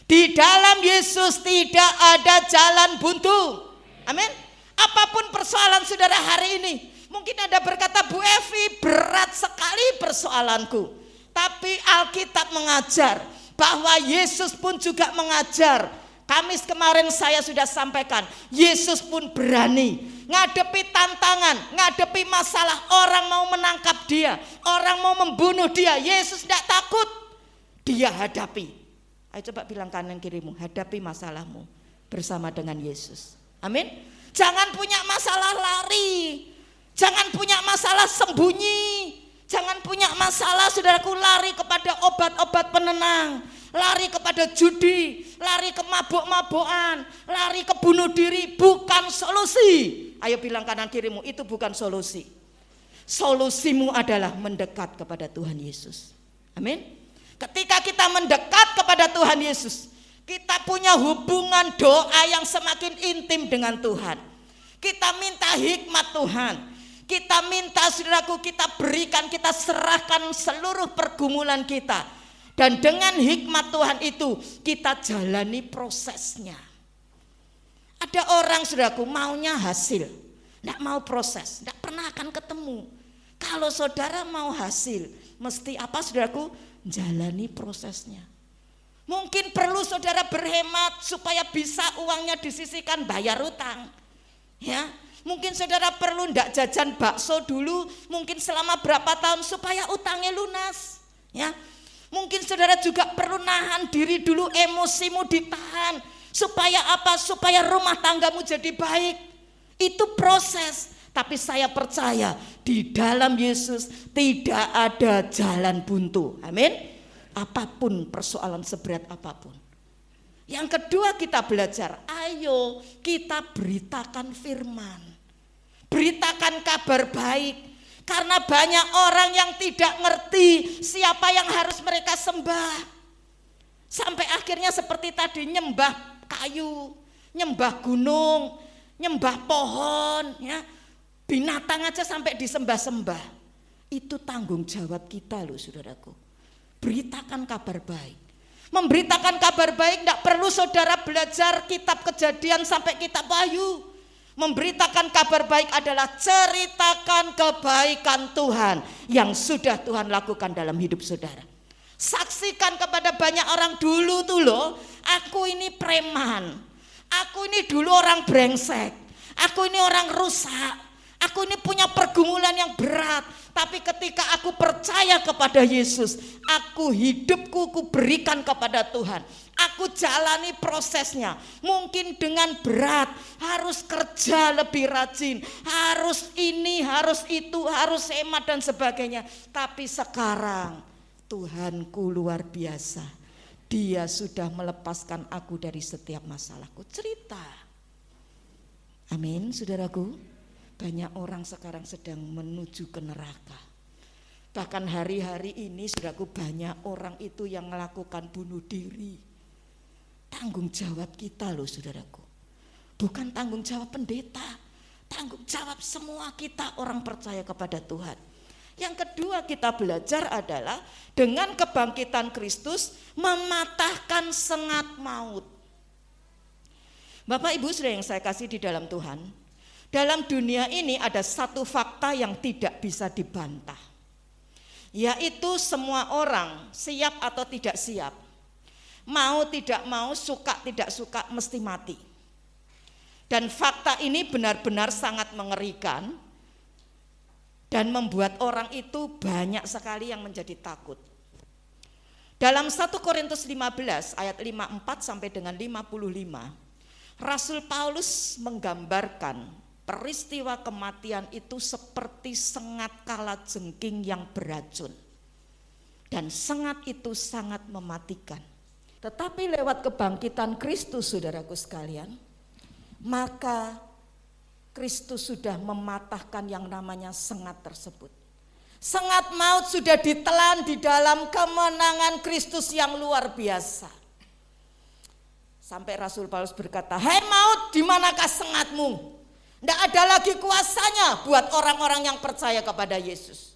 Di dalam Yesus tidak ada jalan buntu. Amin. Apapun persoalan saudara hari ini, mungkin Anda berkata, Bu Evi, berat sekali persoalanku. Tapi Alkitab mengajar bahwa Yesus pun juga mengajar. Kamis kemarin saya sudah sampaikan, Yesus pun berani ngadepi tantangan, ngadepi masalah. Orang mau menangkap dia, orang mau membunuh dia, Yesus tidak takut. Dia hadapi. Ayo coba bilang kanan kirimu, hadapi masalahmu bersama dengan Yesus. Amin. Jangan punya masalah lari, jangan punya masalah sembunyi, jangan punya masalah saudaraku lari kepada obat-obat penenang, lari kepada judi, lari ke mabuk-mabukan, lari ke bunuh diri. Bukan solusi. Ayo bilang kanan kirimu, itu bukan solusi. Solusimu adalah mendekat kepada Tuhan Yesus. Amin. Ketika kita mendekat kepada Tuhan Yesus, kita punya hubungan doa yang semakin intim dengan Tuhan. Kita minta hikmat Tuhan, kita minta saudaraku, kita berikan, kita serahkan seluruh pergumulan kita. Dan dengan hikmat Tuhan itu kita jalani prosesnya. Ada orang saudaraku maunya hasil, tidak mau proses, tidak pernah akan ketemu. Kalau saudara mau hasil, mesti apa saudaraku? Jalani prosesnya. Mungkin perlu saudara berhemat supaya bisa uangnya disisihkan bayar utang, ya. Mungkin saudara perlu ndak jajan bakso dulu, mungkin selama berapa tahun supaya utangnya lunas, ya. Mungkin saudara juga perlu nahan diri dulu, emosimu ditahan supaya apa? Supaya rumah tanggamu jadi baik. Itu proses. Tapi saya percaya di dalam Yesus tidak ada jalan buntu. Amin. Apapun persoalan seberat apapun. Yang kedua kita belajar, ayo kita beritakan firman. Beritakan kabar baik. Karena banyak orang yang tidak ngerti siapa yang harus mereka sembah. Sampai akhirnya seperti tadi, nyembah kayu, nyembah gunung, nyembah pohon, ya. Binatang aja sampai disembah-sembah. Itu tanggung jawab kita loh saudaraku. Beritakan kabar baik. Memberitakan kabar baik tidak perlu saudara belajar kitab Kejadian sampai kitab Wahyu. Memberitakan kabar baik adalah ceritakan kebaikan Tuhan yang sudah Tuhan lakukan dalam hidup saudara. Saksikan kepada banyak orang, dulu tuh loh, aku ini preman, aku ini dulu orang brengsek, aku ini orang rusak, aku ini punya pergumulan yang berat, tapi ketika aku percaya kepada Yesus, aku hidupku ku berikan kepada Tuhan. Aku jalani prosesnya. Mungkin dengan berat, harus kerja lebih rajin, harus ini, harus itu, harus hemat dan sebagainya. Tapi sekarang Tuhanku luar biasa. Dia sudah melepaskan aku dari setiap masalahku. Cerita. Amin, saudaraku. Banyak orang sekarang sedang menuju ke neraka. Bahkan hari-hari ini saudaraku, banyak orang itu yang melakukan bunuh diri. Tanggung jawab kita loh saudaraku. Bukan tanggung jawab pendeta, tanggung jawab semua kita orang percaya kepada Tuhan. Yang kedua kita belajar adalah dengan kebangkitan Kristus mematahkan sengat maut. Bapak Ibu saudara yang saya kasih di dalam Tuhan, dalam dunia ini ada satu fakta yang tidak bisa dibantah, yaitu semua orang siap atau tidak siap, mau tidak mau, suka tidak suka, mesti mati. Dan fakta ini benar-benar sangat mengerikan dan membuat orang itu banyak sekali yang menjadi takut. Dalam 1 Korintus 15 ayat 54 sampai dengan 55, Rasul Paulus menggambarkan peristiwa kematian itu seperti sengat kalajengking yang beracun. Dan sengat itu sangat mematikan. Tetapi lewat kebangkitan Kristus saudaraku sekalian, maka Kristus sudah mematahkan yang namanya sengat tersebut. Sengat maut sudah ditelan di dalam kemenangan Kristus yang luar biasa. Sampai Rasul Paulus berkata, "Hai maut, di manakah sengatmu?" Tidak ada lagi kuasanya buat orang-orang yang percaya kepada Yesus.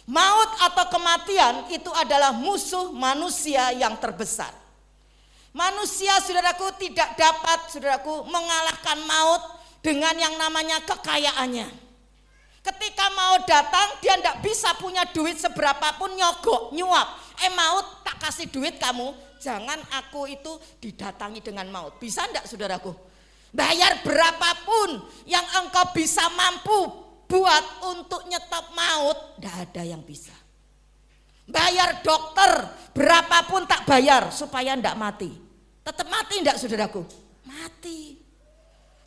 Maut atau kematian itu adalah musuh manusia yang terbesar. Manusia, saudaraku, tidak dapat, saudaraku, mengalahkan maut dengan yang namanya kekayaannya. Ketika maut datang, dia tidak bisa punya duit seberapapun, nyogok, nyuap. Maut, tak kasih duit kamu, jangan aku itu didatangi dengan maut. Bisa enggak saudaraku? Bayar berapapun yang engkau bisa mampu buat untuk nyetop maut, tidak ada yang bisa. Bayar dokter berapapun tak bayar supaya enggak mati. Tetap mati enggak saudaraku? Mati.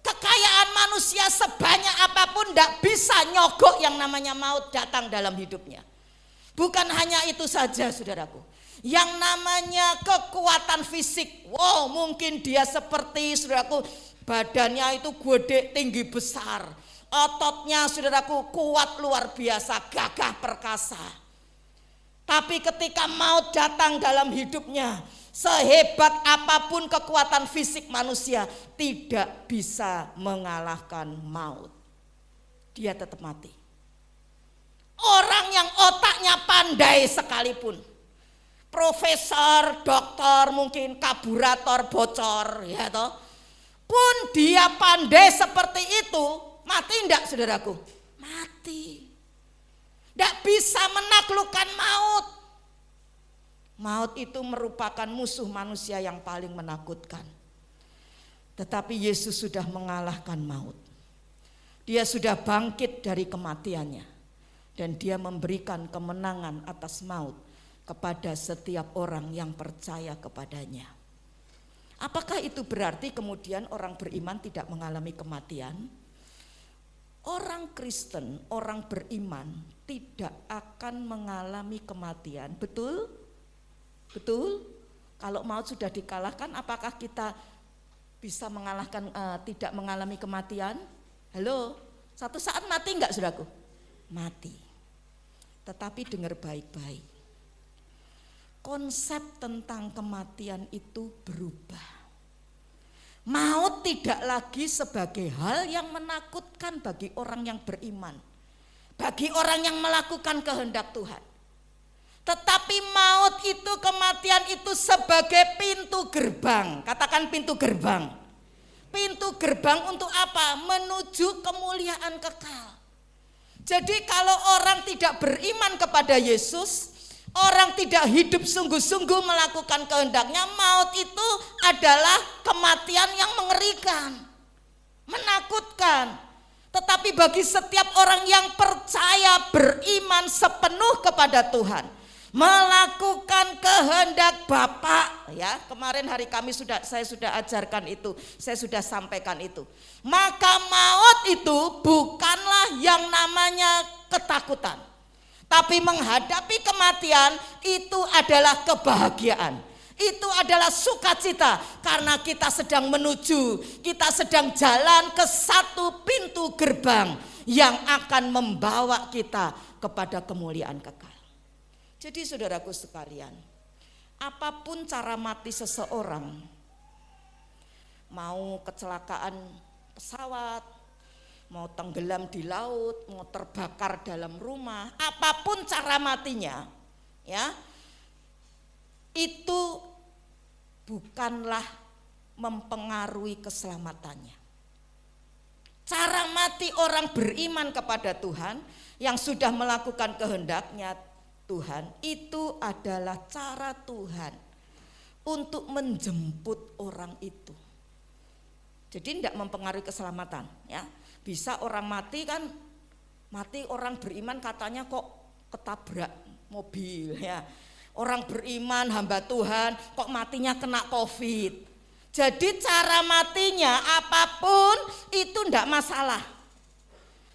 Kekayaan manusia sebanyak apapun tidak bisa nyogok yang namanya maut datang dalam hidupnya. Bukan hanya itu saja saudaraku, yang namanya kekuatan fisik. Wow, mungkin dia seperti saudaraku, badannya itu gede, tinggi, besar, ototnya saudaraku kuat luar biasa, gagah perkasa. Tapi ketika maut datang dalam hidupnya, sehebat apapun kekuatan fisik manusia tidak bisa mengalahkan maut. Dia tetap mati. Orang yang otaknya pandai sekalipun, profesor, dokter, mungkin karburator bocor, ya toh, pun dia pandai seperti itu, mati enggak saudaraku? Mati. Enggak bisa menaklukkan maut. Maut itu merupakan musuh manusia yang paling menakutkan. Tetapi Yesus sudah mengalahkan maut. Dia sudah bangkit dari kematiannya. Dan dia memberikan kemenangan atas maut kepada setiap orang yang percaya kepadanya. Apakah itu berarti kemudian orang beriman tidak mengalami kematian? Orang Kristen, orang beriman tidak akan mengalami kematian. Betul? Betul? Kalau maut sudah dikalahkan, apakah kita bisa mengalahkan, tidak mengalami kematian? Halo, satu saat mati enggak saudaraku? Mati. Tetapi dengar baik-baik. Konsep tentang kematian itu berubah. Maut tidak lagi sebagai hal yang menakutkan bagi orang yang beriman, bagi orang yang melakukan kehendak Tuhan. Tetapi maut itu, kematian itu sebagai pintu gerbang. Katakan pintu gerbang. Pintu gerbang untuk apa? Menuju kemuliaan kekal. Jadi kalau orang tidak beriman kepada Yesus, orang tidak hidup sungguh-sungguh melakukan kehendaknya, maut itu adalah kematian yang mengerikan, menakutkan. Tetapi bagi setiap orang yang percaya, beriman sepenuh kepada Tuhan, melakukan kehendak Bapa, ya, kemarin hari Kamis saya sudah ajarkan itu, saya sudah sampaikan itu. Maka maut itu bukanlah yang namanya ketakutan, tapi menghadapi kematian itu adalah kebahagiaan. Itu adalah sukacita karena kita sedang menuju, kita sedang jalan ke satu pintu gerbang yang akan membawa kita kepada kemuliaan kekal. Jadi saudaraku sekalian, apapun cara mati seseorang, mau kecelakaan pesawat, mau tenggelam di laut, mau terbakar dalam rumah, apapun cara matinya, ya, itu bukanlah mempengaruhi keselamatannya. Cara mati orang beriman kepada Tuhan yang sudah melakukan kehendaknya Tuhan, itu adalah cara Tuhan untuk menjemput orang itu. Jadi tidak mempengaruhi keselamatan, ya. Bisa orang mati kan, mati orang beriman katanya kok ketabrak mobil, ya. Orang beriman hamba Tuhan kok matinya kena COVID. Jadi cara matinya apapun itu tidak masalah.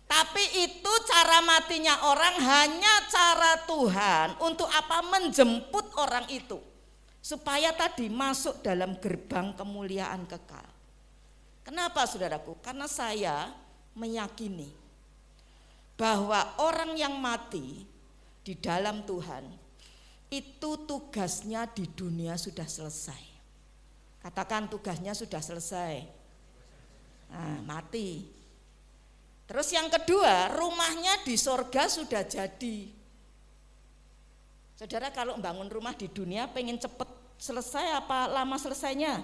Tapi itu cara matinya orang hanya cara Tuhan untuk apa? Menjemput orang itu. Supaya tadi masuk dalam gerbang kemuliaan kekal. Kenapa saudaraku? Karena saya meyakini bahwa orang yang mati di dalam Tuhan itu tugasnya di dunia sudah selesai. Katakan tugasnya sudah selesai. Nah, mati. Terus yang kedua, rumahnya di sorga sudah jadi. Saudara kalau bangun rumah di dunia pengen cepet selesai apa lama selesainya?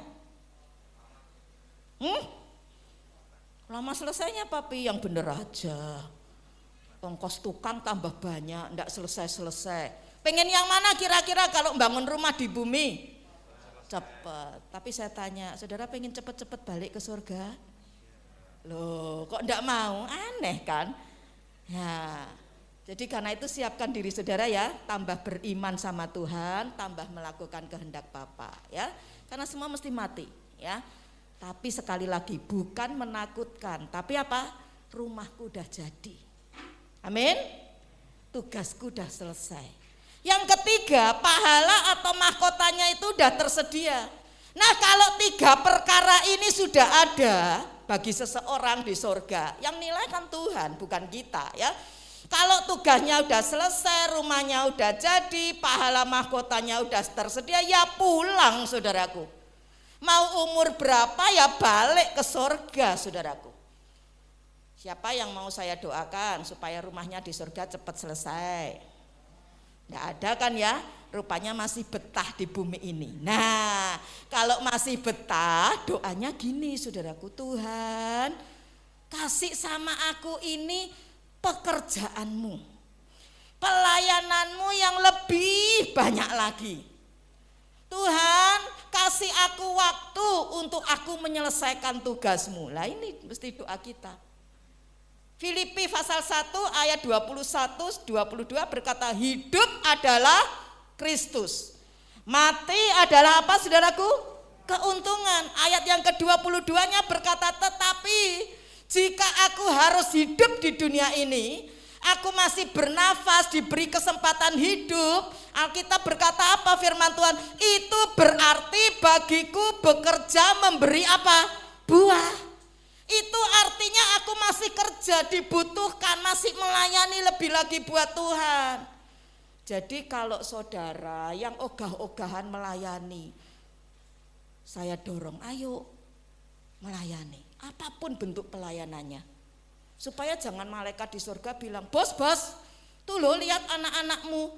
Lama selesainya papi, yang bener aja. Ongkos tukang tambah banyak, enggak selesai-selesai. Pengen yang mana kira-kira kalau bangun rumah di bumi? Cepat. Tapi saya tanya, saudara pengen cepet-cepet balik ke surga? Loh, kok enggak mau? Aneh kan? Ya. Jadi karena itu siapkan diri saudara ya, tambah beriman sama Tuhan, tambah melakukan kehendak Bapa ya. Karena semua mesti mati ya. Tapi sekali lagi bukan menakutkan, tapi apa? Rumahku udah jadi. Amin. Tugasku udah selesai. Yang ketiga, pahala atau mahkotanya itu udah tersedia. Nah, kalau 3 perkara ini sudah ada bagi seseorang di surga, yang nilai kan Tuhan, bukan kita ya. Kalau tugasnya udah selesai, rumahnya udah jadi, pahala mahkotanya udah tersedia, ya pulang saudaraku. Mau umur berapa ya balik ke surga saudaraku. Siapa yang mau saya doakan supaya rumahnya di surga cepat selesai? Nggak ada kan ya, rupanya masih betah di bumi ini. Nah, kalau masih betah, doanya gini saudaraku, Tuhan kasih sama aku ini pekerjaanmu, pelayananmu yang lebih banyak lagi. Tuhan kasih aku waktu untuk aku menyelesaikan tugasmu. Lah ini mesti doa kita. Filipi pasal 1 ayat 21-22 berkata, hidup adalah Kristus, mati adalah apa saudaraku? Keuntungan. Ayat yang ke-22-nya berkata, tetapi jika aku harus hidup di dunia ini, aku masih bernafas, diberi kesempatan hidup, Alkitab berkata apa firman Tuhan? Itu berarti bagiku bekerja memberi apa? Buah. Itu artinya aku masih kerja, dibutuhkan, masih melayani lebih lagi buat Tuhan. Jadi kalau saudara yang ogah-ogahan melayani, saya dorong, ayo melayani, apapun bentuk pelayanannya. Supaya jangan malaikat di surga bilang, bos, tuh lo lihat anak-anakmu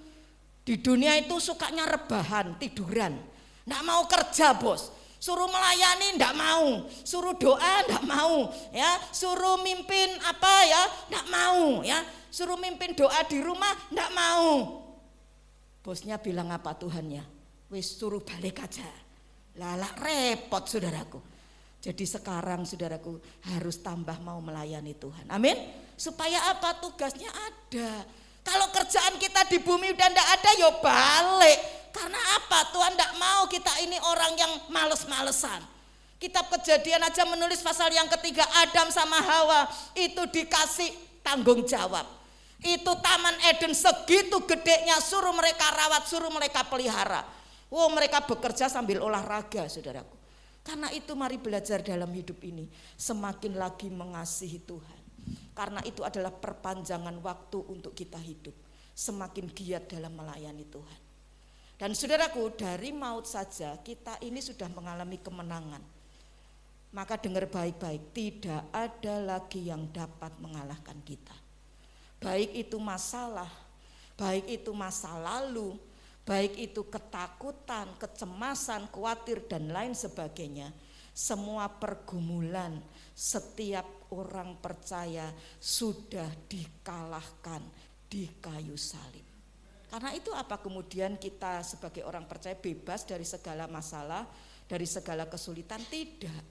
di dunia itu sukanya rebahan, tiduran, nggak mau kerja bos. Suruh melayani ndak mau, suruh doa ndak mau, ya, suruh mimpin apa ya, ndak mau, ya, suruh mimpin doa di rumah ndak mau. Bosnya bilang apa Tuhannya? Wis suruh balik aja. Lala repot saudaraku. Jadi sekarang saudaraku harus tambah mau melayani Tuhan. Amin. Supaya apa? Tugasnya ada. Kalau kerjaan kita di bumi udah ndak ada, yo balik. Karena apa? Tuhan tidak mau kita ini orang yang males-malesan. Kitab Kejadian aja menulis pasal yang ketiga, Adam sama Hawa itu dikasih tanggung jawab. Itu Taman Eden segitu gedenya, suruh mereka rawat, suruh mereka pelihara. Mereka bekerja sambil olahraga saudaraku. Karena itu mari belajar dalam hidup ini semakin lagi mengasihi Tuhan. Karena itu adalah perpanjangan waktu untuk kita hidup. Semakin giat dalam melayani Tuhan. Dan saudaraku, dari maut saja kita ini sudah mengalami kemenangan. Maka dengar baik-baik, tidak ada lagi yang dapat mengalahkan kita. Baik itu masalah, baik itu masa lalu, baik itu ketakutan, kecemasan, khawatir dan lain sebagainya. semua pergumulan setiap orang percaya sudah dikalahkan di kayu salib. Karena itu apa kemudian kita sebagai orang percaya bebas dari segala masalah, dari segala kesulitan? Tidak.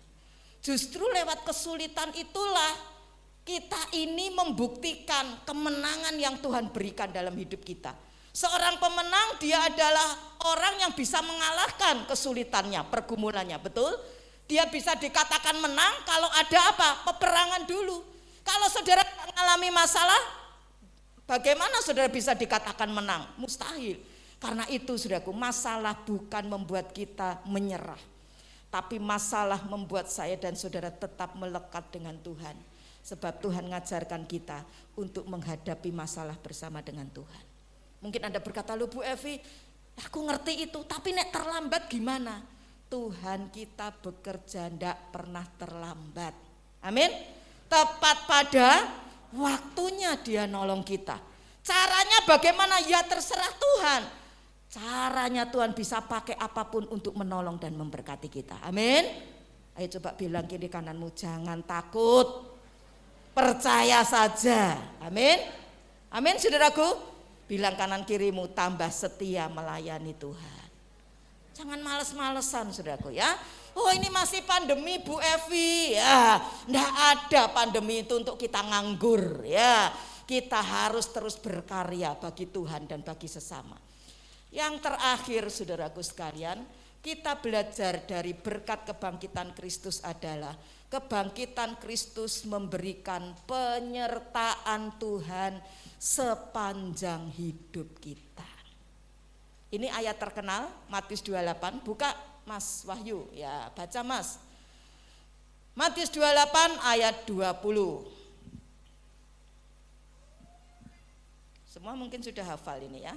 Justru lewat kesulitan itulah kita ini membuktikan kemenangan yang Tuhan berikan dalam hidup kita. Seorang pemenang dia adalah orang yang bisa mengalahkan kesulitannya, pergumulannya, betul? Dia bisa dikatakan menang kalau ada apa? Peperangan dulu. Kalau saudara mengalami masalah, bagaimana saudara bisa dikatakan menang? Mustahil. Karena itu saudaraku, masalah bukan membuat kita menyerah, tapi masalah membuat saya dan saudara tetap melekat dengan Tuhan. Sebab Tuhan mengajarkan kita untuk menghadapi masalah bersama dengan Tuhan. Mungkin Anda berkata, loh Bu Evi, aku ngerti itu, tapi nek terlambat gimana? Tuhan kita bekerja tidak pernah terlambat. Amin. Tepat pada waktunya dia nolong kita. Caranya bagaimana? Ya terserah Tuhan. Caranya Tuhan bisa pakai apapun untuk menolong dan memberkati kita. Amin. Ayo coba bilang kiri kananmu, jangan takut, percaya saja. Amin. Amin saudaraku. Bilang kanan kirimu, tambah setia melayani Tuhan. Jangan males-malesan saudaraku ya. Oh ini masih pandemi Bu Evi ya. Enggak ada pandemi itu untuk kita nganggur ya. Kita harus terus berkarya bagi Tuhan dan bagi sesama. Yang terakhir saudaraku sekalian, kita belajar dari berkat kebangkitan Kristus adalah kebangkitan Kristus memberikan penyertaan Tuhan sepanjang hidup kita. Ini ayat terkenal Matius 28, buka Mas Wahyu ya, baca Mas. Matius 28 ayat 20. Semua mungkin sudah hafal ini ya.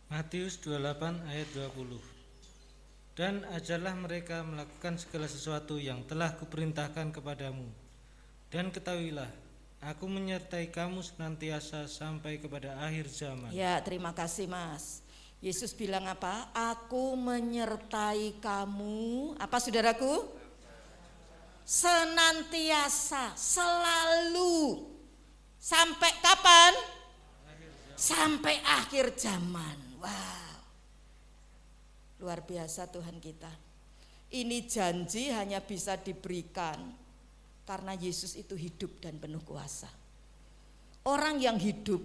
Matius 28 ayat 20. Dan ajarlah mereka melakukan segala sesuatu yang telah kuperintahkan kepadamu. Dan ketahuilah, aku menyertai kamu senantiasa sampai kepada akhir zaman. Ya, terima kasih Mas. Yesus bilang apa? Aku menyertai kamu, apa saudaraku? Senantiasa, selalu. Sampai kapan? Sampai akhir zaman. Wow. Luar biasa Tuhan kita. Ini janji hanya bisa diberikan karena Yesus itu hidup dan penuh kuasa. Orang yang hidup,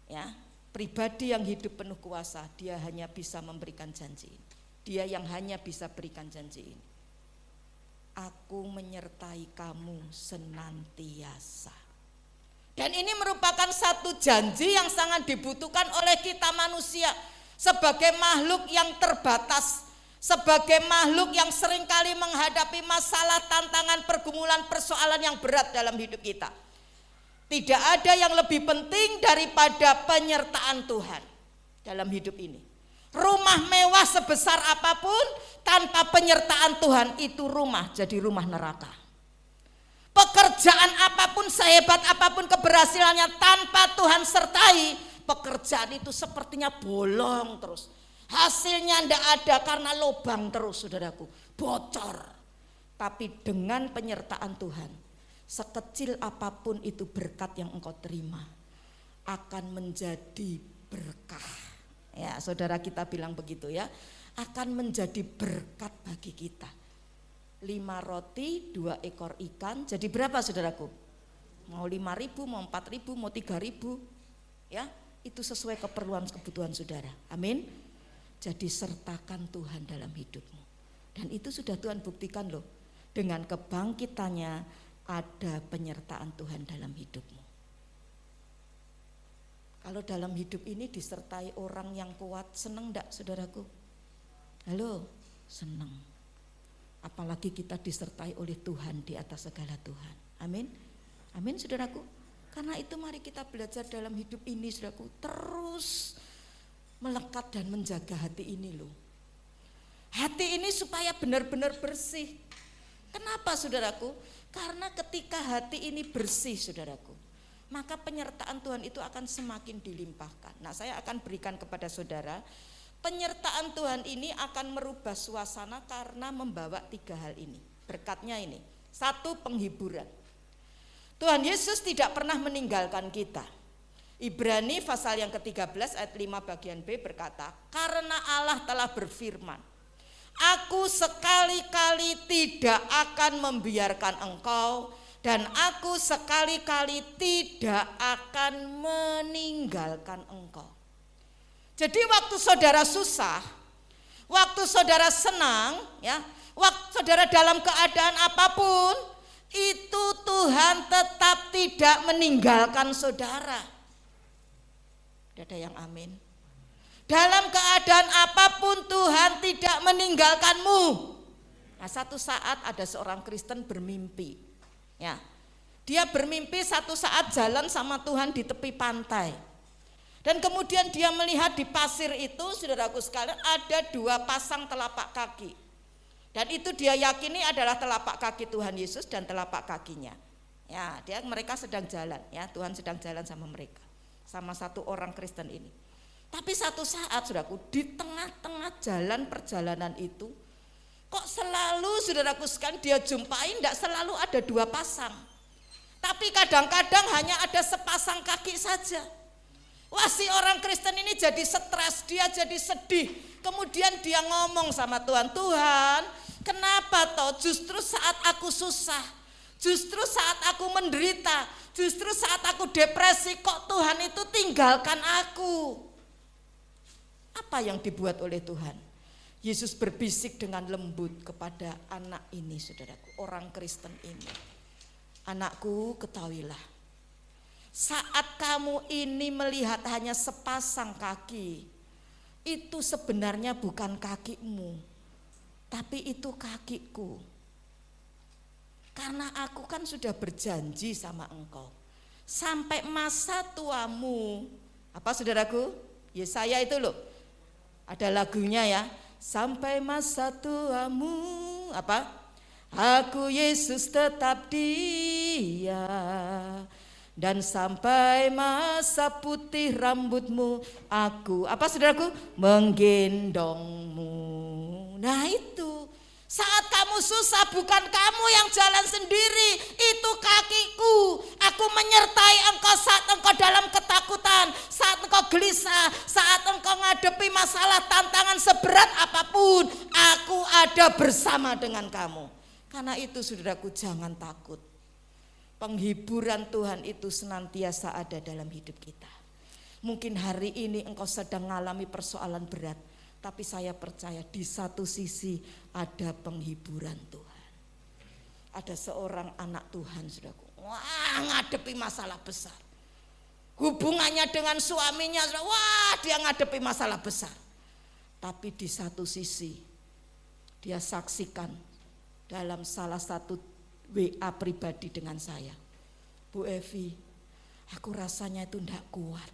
ya, pribadi yang hidup penuh kuasa, dia hanya bisa memberikan janji ini. Dia yang hanya bisa berikan janji ini. Aku menyertai kamu senantiasa. Dan ini merupakan satu janji yang sangat dibutuhkan oleh kita manusia sebagai makhluk yang terbatas, sebagai makhluk yang seringkali menghadapi masalah, tantangan, pergumulan, persoalan yang berat dalam hidup kita. Tidak ada yang lebih penting daripada penyertaan Tuhan dalam hidup ini. Rumah mewah sebesar apapun, tanpa penyertaan Tuhan itu rumah jadi rumah neraka. Pekerjaan apapun, sehebat apapun keberhasilannya, tanpa Tuhan sertai, pekerjaan itu sepertinya bolong terus. Hasilnya tidak ada karena lubang terus saudaraku, bocor. Tapi dengan penyertaan Tuhan, sekecil apapun itu berkat yang engkau terima akan menjadi berkah. Ya, saudara kita bilang begitu ya, akan menjadi berkat bagi kita. 5 roti, 2 ekor ikan, jadi berapa saudaraku? Mau 5.000, mau 4.000, mau 3.000, ya, itu sesuai kebutuhan saudara. Amin. Jadi sertakan Tuhan dalam hidupmu. Dan itu sudah Tuhan buktikan loh. Dengan kebangkitannya ada penyertaan Tuhan dalam hidupmu. Kalau dalam hidup ini disertai orang yang kuat, senang enggak saudaraku? Halo, senang. Apalagi kita disertai oleh Tuhan di atas segala Tuhan. Amin. Amin saudaraku. Karena itu mari kita belajar dalam hidup ini saudaraku, terus melekat dan menjaga hati ini loh. Hati ini supaya benar-benar bersih. Kenapa saudaraku? Karena ketika hati ini bersih saudaraku, maka penyertaan Tuhan itu akan semakin dilimpahkan. Nah, saya akan berikan kepada saudara Penyertaan Tuhan ini akan merubah suasana karena membawa 3 hal ini. Berkatnya ini. 1, penghiburan. Tuhan Yesus tidak pernah meninggalkan kita. Ibrani pasal yang ke-13 ayat 5 bagian B berkata, karena Allah telah berfirman, aku sekali-kali tidak akan membiarkan engkau, dan aku sekali-kali tidak akan meninggalkan engkau. Jadi waktu saudara susah, waktu saudara senang, ya, waktu saudara dalam keadaan apapun, itu Tuhan tetap tidak meninggalkan saudara. Tidak ada yang amin. Dalam keadaan apapun Tuhan tidak meninggalkanmu. Nah, satu saat ada seorang Kristen bermimpi, ya, dia bermimpi satu saat jalan sama Tuhan di tepi pantai. Dan kemudian dia melihat di pasir itu, saudaraku sekalian, ada 2 pasang telapak kaki. Dan itu dia yakini adalah telapak kaki Tuhan Yesus dan telapak kakinya. Ya, mereka sedang jalan, ya, Tuhan sedang jalan sama mereka, sama satu orang Kristen ini. Tapi satu saat, saudaraku, di tengah-tengah jalan perjalanan itu, kok selalu, saudaraku sekalian, dia jumpai tidak selalu ada 2 pasang. Tapi kadang-kadang hanya ada sepasang kaki saja. Wah, si orang Kristen ini jadi stres, dia jadi sedih. Kemudian dia ngomong sama Tuhan, Tuhan, kenapa toh justru saat aku susah, justru saat aku menderita, justru saat aku depresi, kok Tuhan itu tinggalkan aku? Apa yang dibuat oleh Tuhan? Yesus berbisik dengan lembut kepada anak ini, saudaraku, orang Kristen ini. Anakku, ketahuilah, saat kamu ini melihat hanya sepasang kaki, itu sebenarnya bukan kakimu, tapi itu kakiku. Karena aku kan sudah berjanji sama engkau, sampai masa tuamu, apa saudaraku? Yesaya itu loh, ada lagunya ya, sampai masa tuamu, apa? Aku Yesus tetap dia. Dan sampai masa putih rambutmu, aku, apa saudaraku? Menggendongmu. Nah itu, saat kamu susah bukan kamu yang jalan sendiri, itu kakiku. Aku menyertai engkau saat engkau dalam ketakutan, saat engkau gelisah, saat engkau ngadepi masalah tantangan seberat apapun, aku ada bersama dengan kamu. Karena itu saudaraku, jangan takut. Penghiburan Tuhan itu senantiasa ada dalam hidup kita. Mungkin hari ini engkau sedang mengalami persoalan berat, tapi saya percaya di satu sisi ada penghiburan Tuhan. Ada seorang anak Tuhan, saudaraku, wah, ngadepi masalah besar. Hubungannya dengan suaminya, wah, dia ngadepi masalah besar. Tapi di satu sisi dia saksikan dalam salah satu WA pribadi dengan saya, Bu Evi, aku rasanya itu tidak kuat.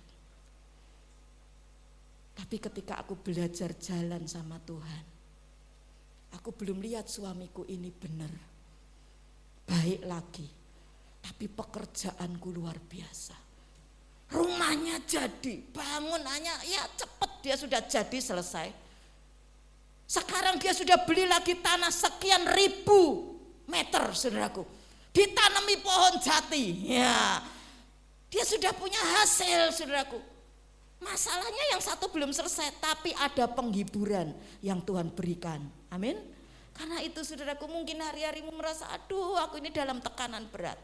Tapi ketika aku belajar jalan sama Tuhan, aku belum lihat suamiku ini benar, baik lagi. Tapi pekerjaanku luar biasa. Rumahnya jadi, bangunannya ya cepat, dia sudah jadi selesai. Sekarang dia sudah beli lagi tanah sekian ribu meter, saudaraku, ditanami pohon jati, ya, dia sudah punya hasil, saudaraku. Masalahnya yang satu belum selesai, tapi ada penghiburan yang Tuhan berikan, amin. Karena itu saudaraku, mungkin hari-harimu merasa, aduh aku ini dalam tekanan berat,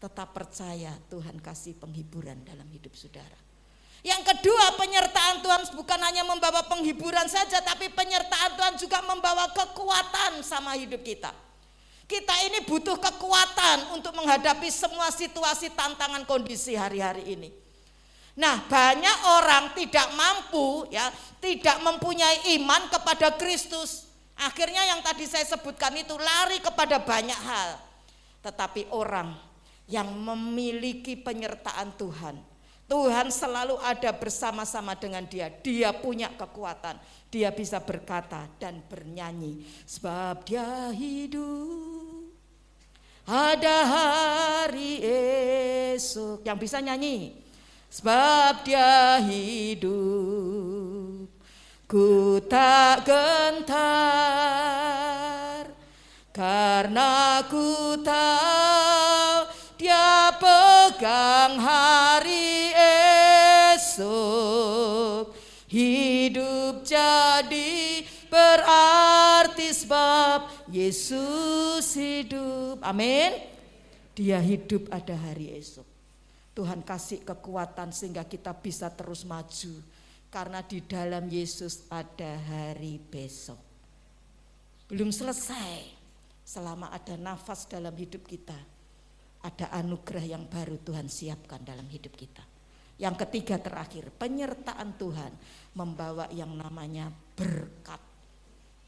tetap percaya Tuhan kasih penghiburan dalam hidup saudara. Yang kedua, penyertaan Tuhan bukan hanya membawa penghiburan saja, tapi penyertaan Tuhan juga membawa kekuatan sama hidup kita. Kita ini butuh kekuatan untuk menghadapi semua situasi, tantangan, kondisi hari-hari ini. Nah, banyak orang tidak mampu, ya, tidak mempunyai iman kepada Kristus. Akhirnya yang tadi saya sebutkan itu lari kepada banyak hal. Tetapi orang yang memiliki penyertaan Tuhan, Tuhan selalu ada bersama-sama dengan dia. Dia punya kekuatan. Dia bisa berkata dan bernyanyi, sebab dia hidup. Ada hari esok. Yang bisa nyanyi, sebab dia hidup. Ku tak gentar karena ku tahu Dia pegang hari esok. Hidup jadi berarti sebab Yesus hidup. Amin. Dia hidup ada hari esok. Tuhan kasih kekuatan sehingga kita bisa terus maju. Karena di dalam Yesus ada hari besok. Belum selesai. Selama ada nafas dalam hidup kita, ada anugerah yang baru Tuhan siapkan dalam hidup kita. Yang ketiga terakhir, penyertaan Tuhan membawa yang namanya berkat.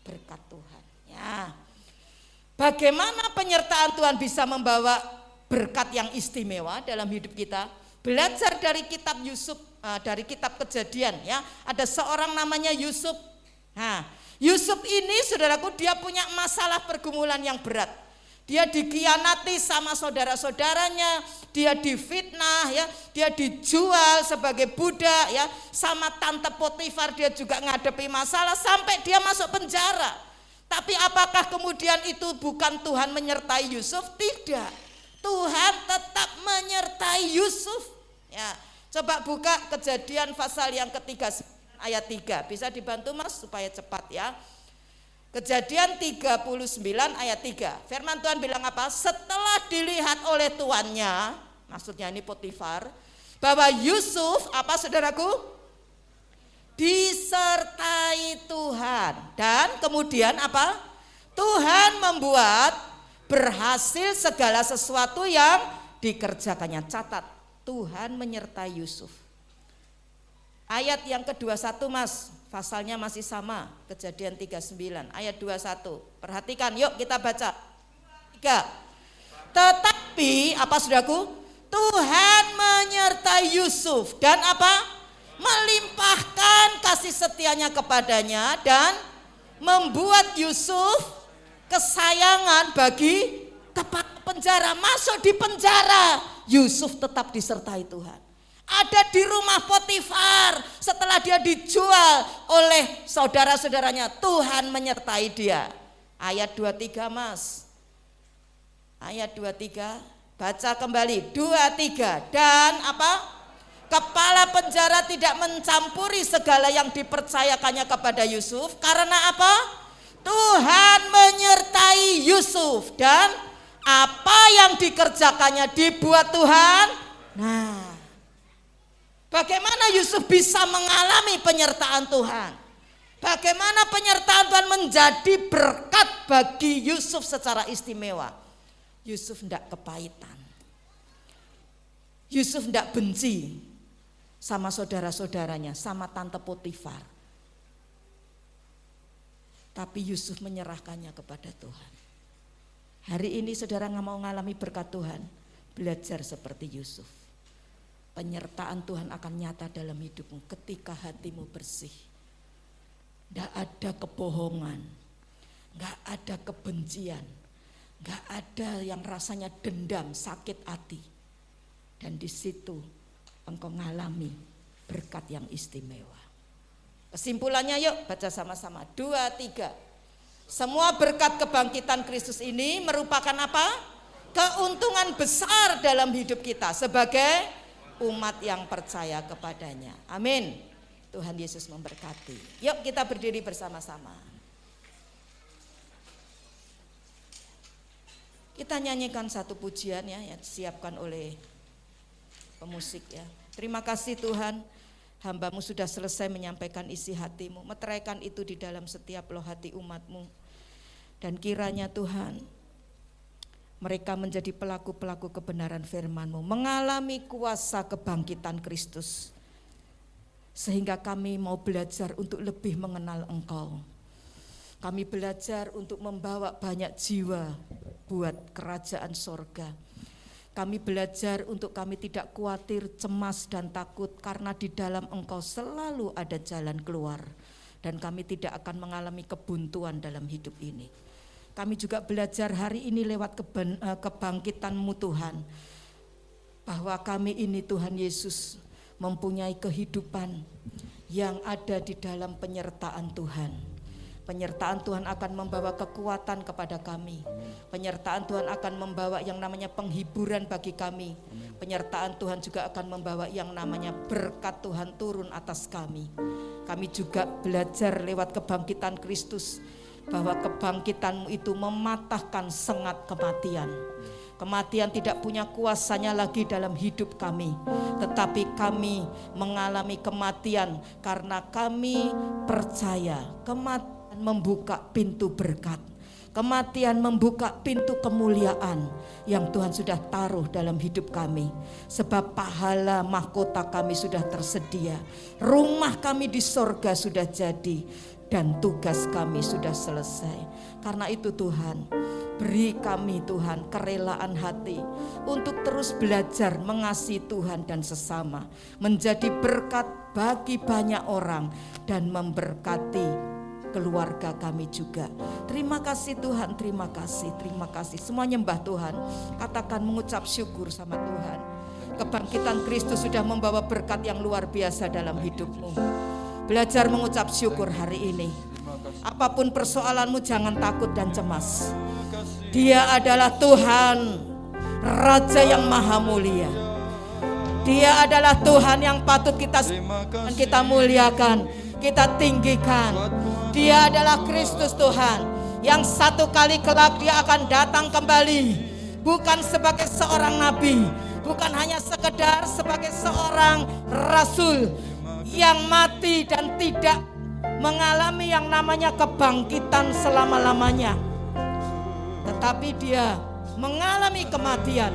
Berkat Tuhan. Ya. Bagaimana penyertaan Tuhan bisa membawa berkat yang istimewa dalam hidup kita? Belajar dari kitab Yusuf, dari kitab Kejadian ya. Ada seorang namanya Yusuf. Nah, Yusuf ini saudaraku, dia punya masalah pergumulan yang berat. Dia dikhianati sama saudara-saudaranya, dia difitnah ya, dia dijual sebagai budak ya, sama tante Potifar dia juga ngadepi masalah sampai dia masuk penjara. Tapi apakah kemudian itu bukan Tuhan menyertai Yusuf? Tidak. Tuhan tetap menyertai Yusuf. Ya, coba buka Kejadian pasal yang ketiga ayat 3. Bisa dibantu Mas supaya cepat ya. Kejadian 39 ayat 3. Firman Tuhan bilang apa? Setelah dilihat oleh tuannya, maksudnya ini Potifar, bahwa Yusuf apa saudaraku? Disertai Tuhan. Dan kemudian apa? Tuhan membuat berhasil segala sesuatu yang dikerjakannya. Catat, Tuhan menyertai Yusuf. Ayat yang ke-21 Mas, pasalnya masih sama, Kejadian 39 ayat 21. Perhatikan, yuk kita baca. 3. Tetapi apa saudaraku? Tuhan menyertai Yusuf dan apa? Melimpahkan kasih setianya kepadanya dan membuat Yusuf kesayangan bagi kepala penjara. Masuk di penjara, Yusuf tetap disertai Tuhan. Ada di rumah Potifar setelah dia dijual oleh saudara-saudaranya, Tuhan menyertai dia. Ayat 23 Mas. Ayat 23, baca kembali. 23, dan apa? Kepala penjara tidak mencampuri segala yang dipercayakannya kepada Yusuf. Karena apa? Tuhan menyertai Yusuf dan apa yang dikerjakannya dibuat Tuhan. Nah, bagaimana Yusuf bisa mengalami penyertaan Tuhan? Bagaimana penyertaan Tuhan menjadi berkat bagi Yusuf secara istimewa? Yusuf tidak kepahitan. Yusuf tidak benci sama saudara-saudaranya, sama tante Potifar. Tapi Yusuf menyerahkannya kepada Tuhan. Hari ini saudara nggak mau mengalami berkat Tuhan, belajar seperti Yusuf. Penyertaan Tuhan akan nyata dalam hidupmu ketika hatimu bersih. Tidak ada kebohongan, nggak ada kebencian, nggak ada yang rasanya dendam, sakit hati. Dan di situ engkau mengalami berkat yang istimewa. Kesimpulannya yuk baca sama-sama. 2, 3. Semua berkat kebangkitan Kristus ini merupakan apa? Keuntungan besar dalam hidup kita sebagai umat yang percaya kepadanya. Amin. Tuhan Yesus memberkati. Yuk kita berdiri bersama-sama. Kita nyanyikan satu pujian ya, yang disiapkan oleh pemusik ya. Terima kasih Tuhan, hamba-Mu sudah selesai menyampaikan isi hati-Mu. Meteraikan itu di dalam setiap loh hati umat-Mu. Dan kiranya Tuhan, mereka menjadi pelaku-pelaku kebenaran firman-Mu, mengalami kuasa kebangkitan Kristus. Sehingga kami mau belajar untuk lebih mengenal Engkau. Kami belajar untuk membawa banyak jiwa buat kerajaan sorga. Kami belajar untuk kami tidak khawatir, cemas dan takut karena di dalam Engkau selalu ada jalan keluar. Dan kami tidak akan mengalami kebuntuan dalam hidup ini. Kami juga belajar hari ini lewat kebangkitan-Mu Tuhan. Bahwa kami ini Tuhan Yesus mempunyai kehidupan yang ada di dalam penyertaan Tuhan. Penyertaan Tuhan akan membawa kekuatan kepada kami. Penyertaan Tuhan akan membawa yang namanya penghiburan bagi kami. Penyertaan Tuhan juga akan membawa yang namanya berkat Tuhan turun atas kami. Kami juga belajar lewat kebangkitan Kristus bahwa kebangkitanmu itu mematahkan sengat kematian. Kematian tidak punya kuasanya lagi dalam hidup kami, tetapi kami mengalami kematian karena kami percaya kematian membuka pintu berkat. Kematian membuka pintu kemuliaan yang Tuhan sudah taruh dalam hidup kami. Sebab pahala mahkota kami sudah tersedia. Rumah kami di sorga sudah jadi. Dan tugas kami sudah selesai. Karena itu Tuhan, beri kami Tuhan kerelaan hati untuk terus belajar mengasihi Tuhan dan sesama. Menjadi berkat bagi banyak orang dan memberkati keluarga kami juga. Terima kasih Tuhan, terima kasih, terima kasih. Semua nyembah Tuhan, katakan mengucap syukur sama Tuhan. Kebangkitan Kristus sudah membawa berkat yang luar biasa dalam hidupmu. Belajar mengucap syukur hari ini. Apapun persoalanmu jangan takut dan cemas. Dia adalah Tuhan, Raja yang maha mulia. Dia adalah Tuhan yang patut kita muliakan, kita tinggikan. Dia adalah Kristus Tuhan yang satu kali kelak dia akan datang kembali, bukan sebagai seorang nabi, bukan hanya sekedar sebagai seorang rasul yang mati dan tidak mengalami yang namanya kebangkitan selama-lamanya, tetapi dia mengalami kematian,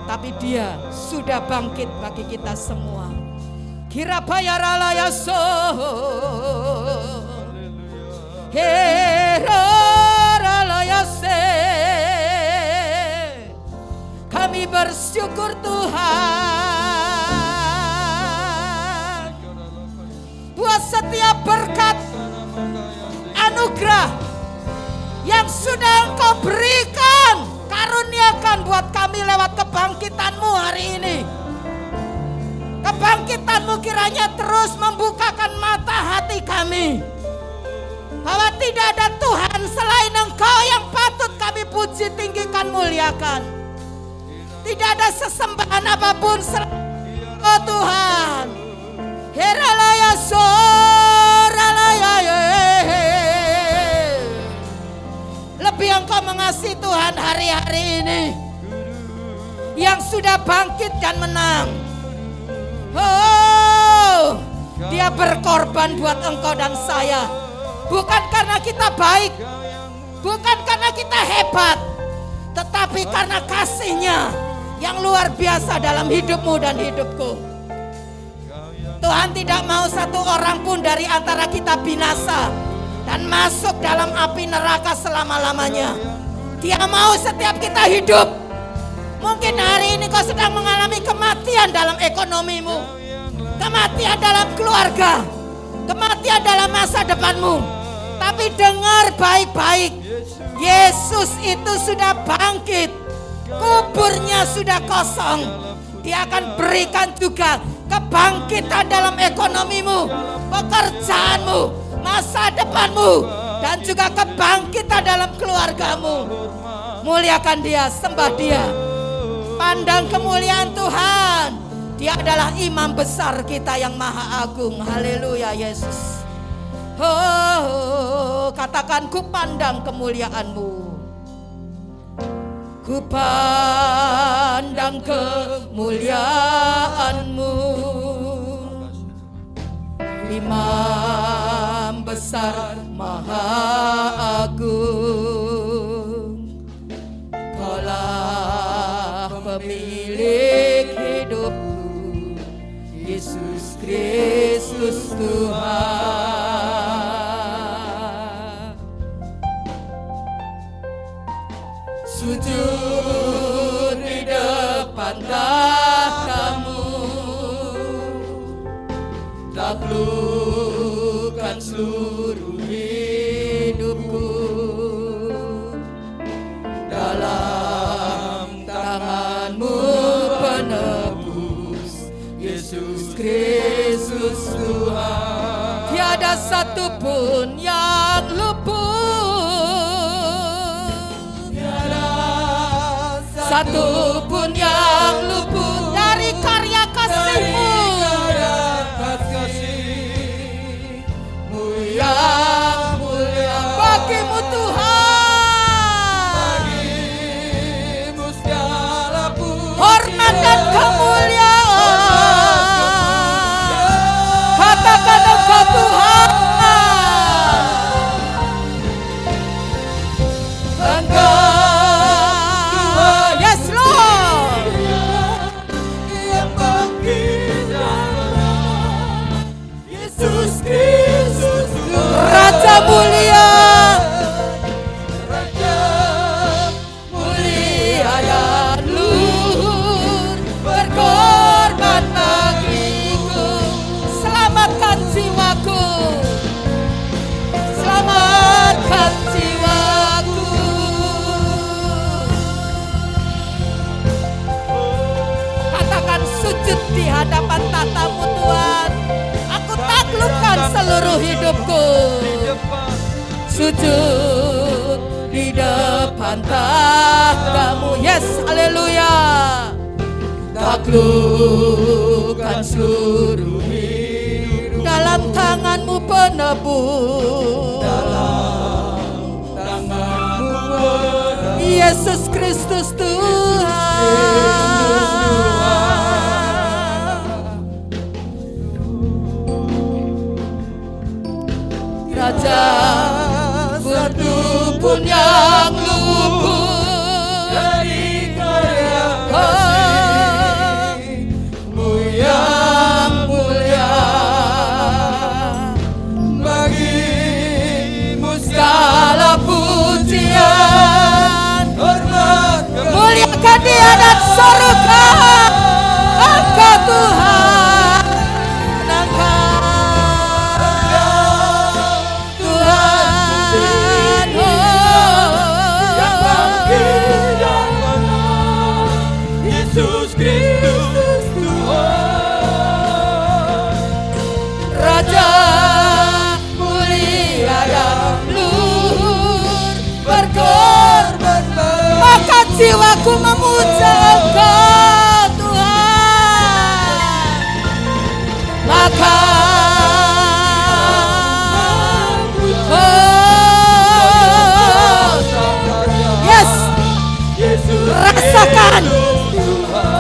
tapi dia sudah bangkit bagi kita semua. Kirapayarala yaso Heralayase. Kami bersyukur Tuhan buat setiap berkat anugerah yang sudah Engkau berikan, karuniakan buat kami lewat kebangkitan-Mu hari ini. Kebangkitan-Mu kiranya terus membukakan mata hati kami, bahwa tidak ada Tuhan selain Engkau yang patut kami puji, tinggikan, muliakan. Tidak ada sesembahan apapun selain Engkau Tuhan. Heralaya soralaya. Lebih Engkau mengasihi Tuhan hari-hari ini yang sudah bangkit dan menang. Oh, dia berkorban buat Engkau dan saya. Bukan karena kita baik, bukan karena kita hebat, tetapi karena kasih-Nya yang luar biasa dalam hidupmu dan hidupku. Tuhan tidak mau satu orang pun dari antara kita binasa dan masuk dalam api neraka selama-lamanya. Dia mau setiap kita hidup. Mungkin hari ini kau sedang mengalami kematian dalam ekonomimu, kematian dalam keluarga, kematian dalam masa depanmu. Tapi dengar baik-baik, Yesus itu sudah bangkit, kuburnya sudah kosong. Dia akan berikan juga kebangkitan dalam ekonomimu, pekerjaanmu, masa depanmu, dan juga kebangkitan dalam keluargamu. Muliakan Dia, sembah Dia, pandang kemuliaan Tuhan. Dia adalah imam besar kita yang maha agung. Haleluya Yesus. Oh, katakan ku pandang kemuliaan-Mu. Ku pandang kemuliaan-Mu. Imam besar maha agung. Kaulah pemilik hidupku, Yesus Kristus Tuhan. Sujud di depan tahta-Mu, taklukkan seluruh hidupku. Dalam tangan-Mu penebus, Yesus Kristus Tuhan. ada satupun yang luput, satupun yang luput dari karya kasih-Mu yang mulia. Bagi-Mu Tuhan, hormat dan kemuliaan. Katakan Engkau Tuhan, Engkau, yes Lord, Yesus Kristus Raja mulia, mulia dan luhur, berkorban bagiku. Selamatkan jiwaku, selamatkan jiwaku. Katakan sujud di hadapan tata-Mu Tuhan. Aku taklukkan seluruh hidupku. Sujud di depan tahta-Mu. Yes, haleluya. Taklukkan seluruh hidup dalam tangan-Mu penebus. Yesus Kristus Tuhan. Raja satupun yang luput dari karya kasih-Mu yang mulia. Bagi-Mu segala pujian, hormat, muliakan Dia dan surga. Engkau Tuhan, Yesus Kristus Tuhan, Raja mulia dan luhur, berkorban. Maka jiwaku memuja Engkau Tuhan. Maka yes, rasakan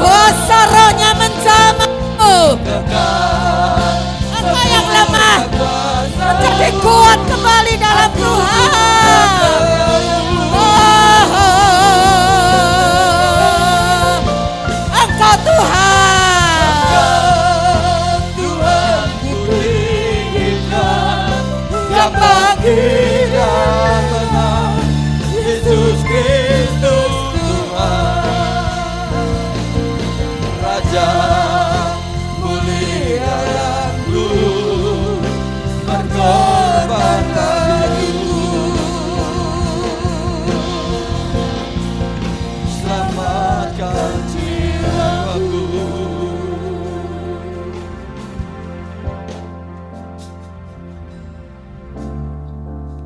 kuasa Roh-Nya menjamah-Mu. Engkau yang lemah menjadi kuat kembali dalam Tuhan. Engkau Tuhan, Tuhan kuingginkan yang bagi dan benar. Yesus Kristus Tuhan, Raja mulia dan luhur, berkorban bagiku. Selamatkan jiwaku.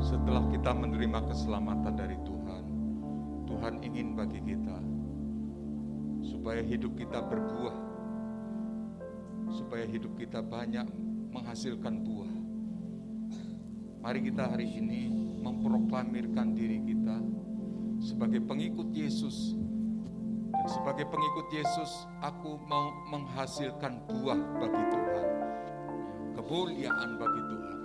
Setelah kita menerima keselamatan dari Tuhan, Tuhan ingin bagi kita supaya hidup kita berbuah, supaya hidup kita banyak menghasilkan buah. Mari kita hari ini memproklamirkan diri kita sebagai pengikut Yesus. Dan sebagai pengikut Yesus, aku mau menghasilkan buah bagi Tuhan, kemuliaan bagi Tuhan.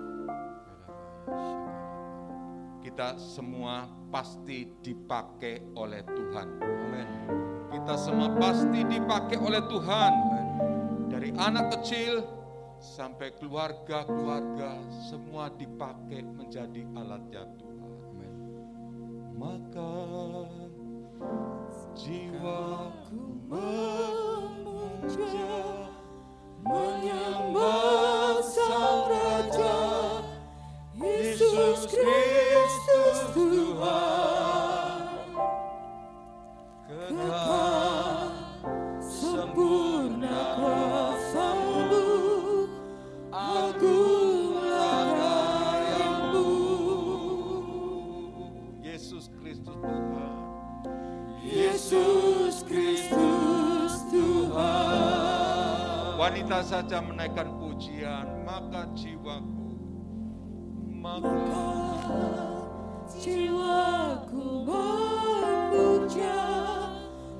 Kita semua pasti dipakai oleh Tuhan. Amin. Kita semua pasti dipakai oleh Tuhan. Dari anak kecil sampai keluarga-keluarga, semua dipakai menjadi alatnya Tuhan. Amin. Maka jiwaku memuja, menyembah Sang Raja, Yesus Kristus Tuhan. Kekal sempurna kuasa-Mu, agunglah wanita saja menaikkan pujian, maka jiwaku, jiwaku memuja,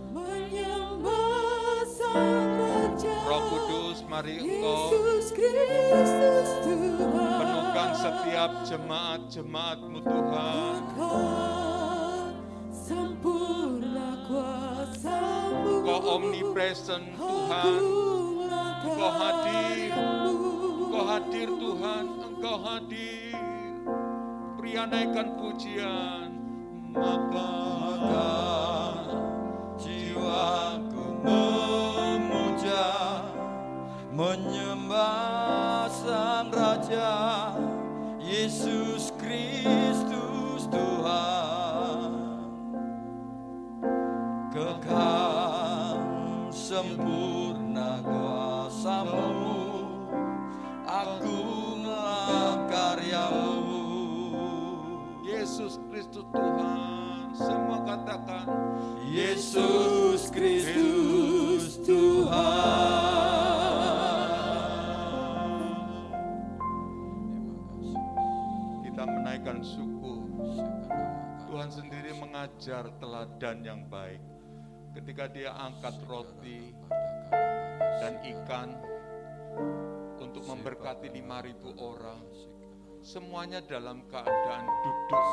menyembah Sang Raja. Roh Kudus, mari Engkau Yesus Kristus Tuhan. penuhkan setiap jemaat-jemaat-Mu Tuhan. Sempurna kuasa-Mu. Engkau omnipresent Tuhan. Engkau hadir Tuhan, Engkau hadir. Beri naikkan pujian, maka jiwaku memuja, menyembah Sang Raja, Yesus Kristus Tuhan. Kekal sempurna kuasa-Mu, agunglah karya-Mu. Yesus Kristus Tuhan. Semua katakan, Yesus Kristus Tuhan. kita menaikkan syukur. Tuhan sendiri mengajar teladan yang baik. Ketika Dia angkat roti dan ikan untuk memberkati 5.000 orang, semuanya dalam keadaan duduk,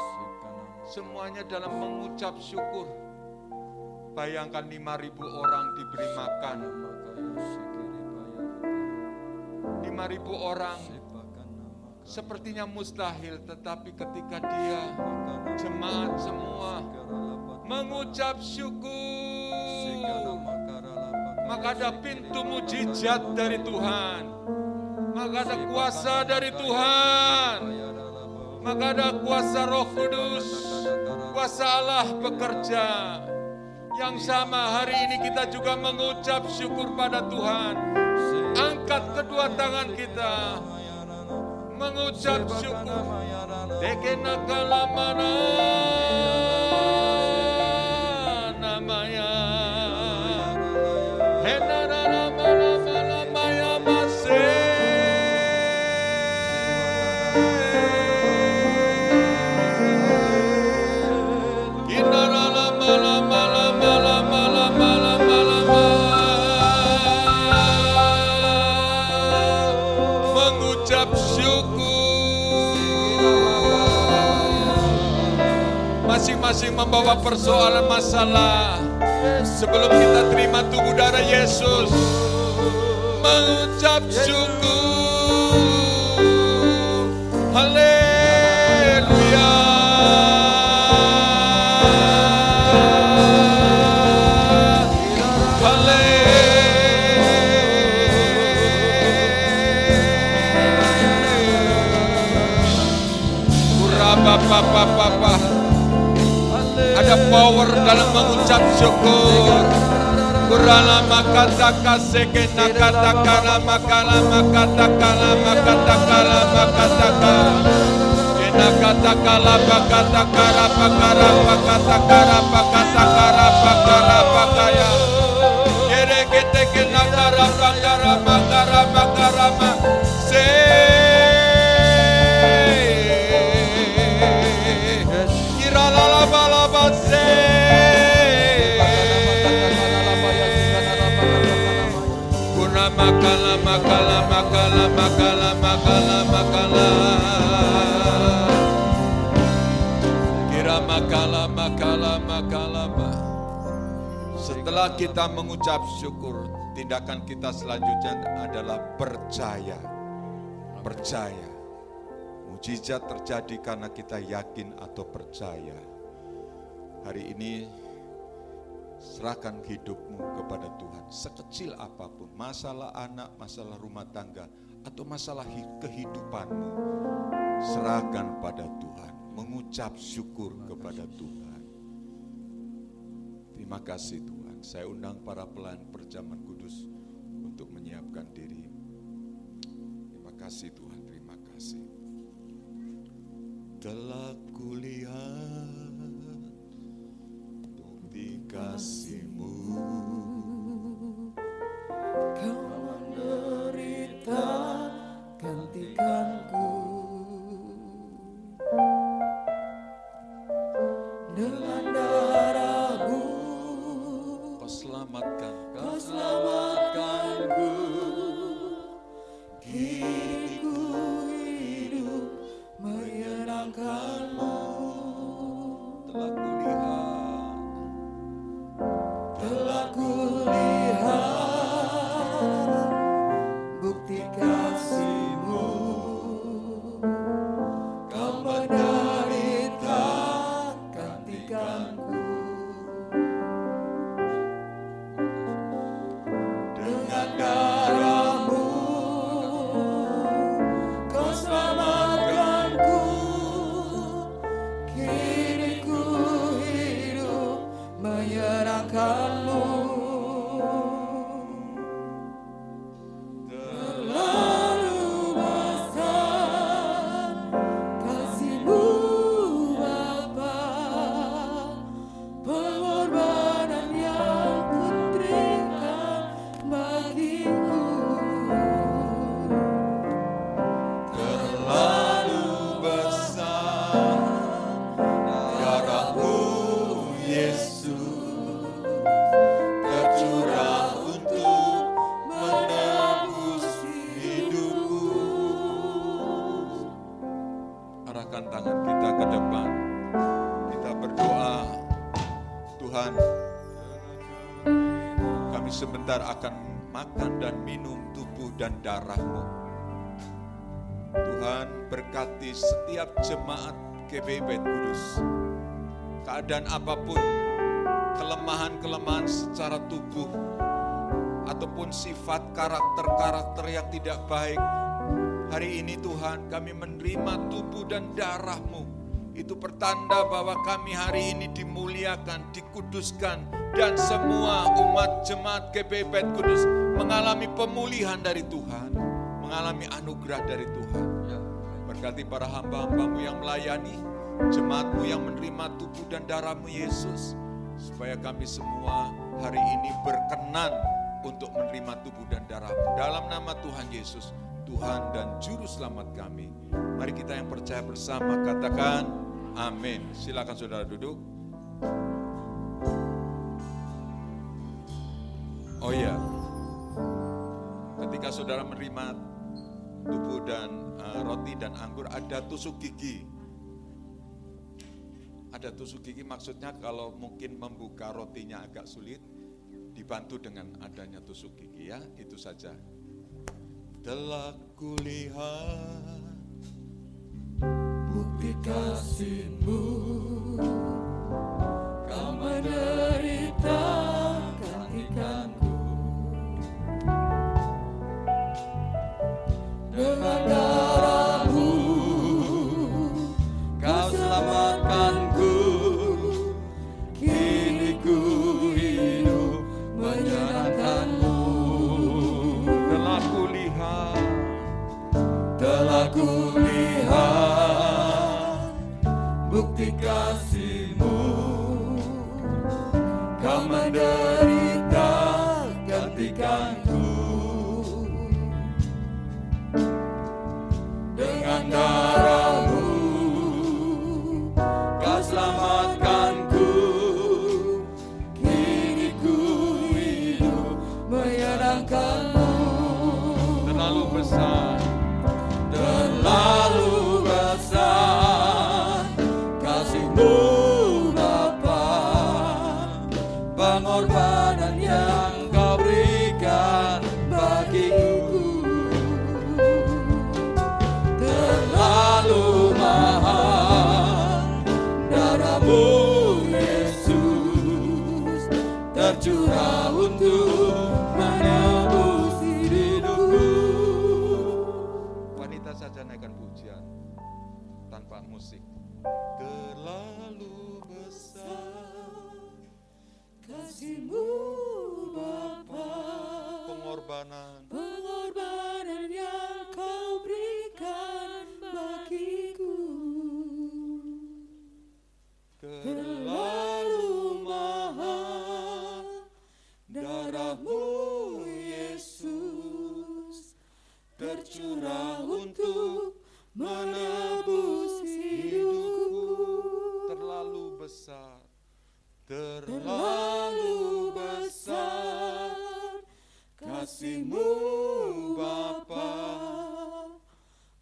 semuanya dalam mengucap syukur. Bayangkan 5.000 orang diberi makan, 5.000 orang sepertinya mustahil, tetapi ketika Dia, jemaat semua mengucap syukur, maka ada pintu mujizat dari Tuhan, maka ada kuasa dari Tuhan, maka ada kuasa Roh Kudus, kuasa Allah bekerja. Yang sama hari ini kita juga mengucap syukur pada Tuhan. Angkat kedua tangan kita, mengucap syukur. Dekenakala mana namanya, henara mana maya masih. Mengucap syukur. Masing-masing membawa persoalan masalah. Sebelum kita terima tubuh darah Yesus, mengucap syukur. Haleluya. Papa, ada power dalam mengucap syukur. Kurala makata kasekena kata kala makala makata kala makata kala makata kala kena kata kala makata kala pakara pakata kala pakata kala pakara pakaya kere kete kena kara pakara makara makara se makala. Setelah kita mengucap syukur, tindakan kita selanjutnya adalah percaya. Percaya. Mujizat terjadi karena kita yakin atau percaya. Hari ini serahkan hidupmu kepada Tuhan. Sekecil apapun, masalah anak, masalah rumah tangga, atau masalah kehidupanmu, serahkan pada Tuhan. Mengucap syukur kepada Tuhan. Terima kasih Tuhan. Saya undang para pelayan perjamuan kudus untuk menyiapkan diri. Terima kasih Tuhan, terima kasih. Telah kulihat bukti kasih-Mu, Kau dengan darah-Mu. Kau selamatkan, Kau selamatkanku, kini ku hidup menyenangkan-Mu. telah kulihat Telah kulihat bukti kasih-Mu. Kau menderita gantikanku. Dengan darah-Mu Kau selamatkanku, kini ku hidup menyenangkan-Mu. Terlalu besar kasih-Mu Bapa, pengorbanan yang Ku-berikan bagiku. terlalu besar darah-Mu Yesus tercurah untuk menebus hidupku. Arahkan tangan kita ke depan, kita berdoa. Tuhan, kami sebentar akan makan dan minum tubuh dan darah-Mu. Tuhan, berkati setiap jemaat GBI Bait Kudus. Keadaan apapun, kelemahan-kelemahan secara tubuh, ataupun sifat karakter-karakter yang tidak baik. Hari ini Tuhan, kami menerima tubuh dan darah-Mu. Itu pertanda bahwa kami hari ini dimuliakan, dikuduskan, dan semua umat jemaat GBI Bait Kudus mengalami pemulihan dari Tuhan, mengalami anugerah dari Tuhan. Berkati para hamba-hamba-Mu yang melayani, jemaat-Mu yang menerima tubuh dan darah-Mu Yesus, supaya kami semua hari ini berkenan untuk menerima tubuh dan darah-Mu. Dalam nama Tuhan Yesus, Tuhan dan Juru Selamat kami. Mari kita yang percaya bersama katakan amin. Silakan saudara duduk. Oh ya, ketika saudara menerima tubuh dan roti dan anggur, ada tusuk gigi. Ada tusuk gigi, maksudnya kalau mungkin membuka rotinya agak sulit, dibantu dengan adanya tusuk gigi ya, itu saja. Telah kulihat Bukti kasih-Mu, Kau menderita gantikanku. Dengan darah-Mu Kau selamatkanku, kini ku hidup menyenangkan-Mu. telah kulihat Telah kulihat bukti kasih-Mu, Kau menderita gantikanku. Dengan darah-Mu Kau selamatkanku, kini ku hidup menyenangkan-Mu. terlalu besar. Terlalu besar kasih-Mu Bapa, pengorbanan yang Kau berikan bagiku. Terlalu mahal darah-Mu Yesus tercurah untuk menebus hidupku. Wanita saja naikkan pujian tanpa musik. Terlalu besar Kasih-Mu Bapa, pengorbanan pengorbanan yang Kau berikan bagiku. Terlalu mahal darah-Mu Yesus tercurah untuk menebus hidupku. terlalu besar terlalu besar kasih-Mu Bapa,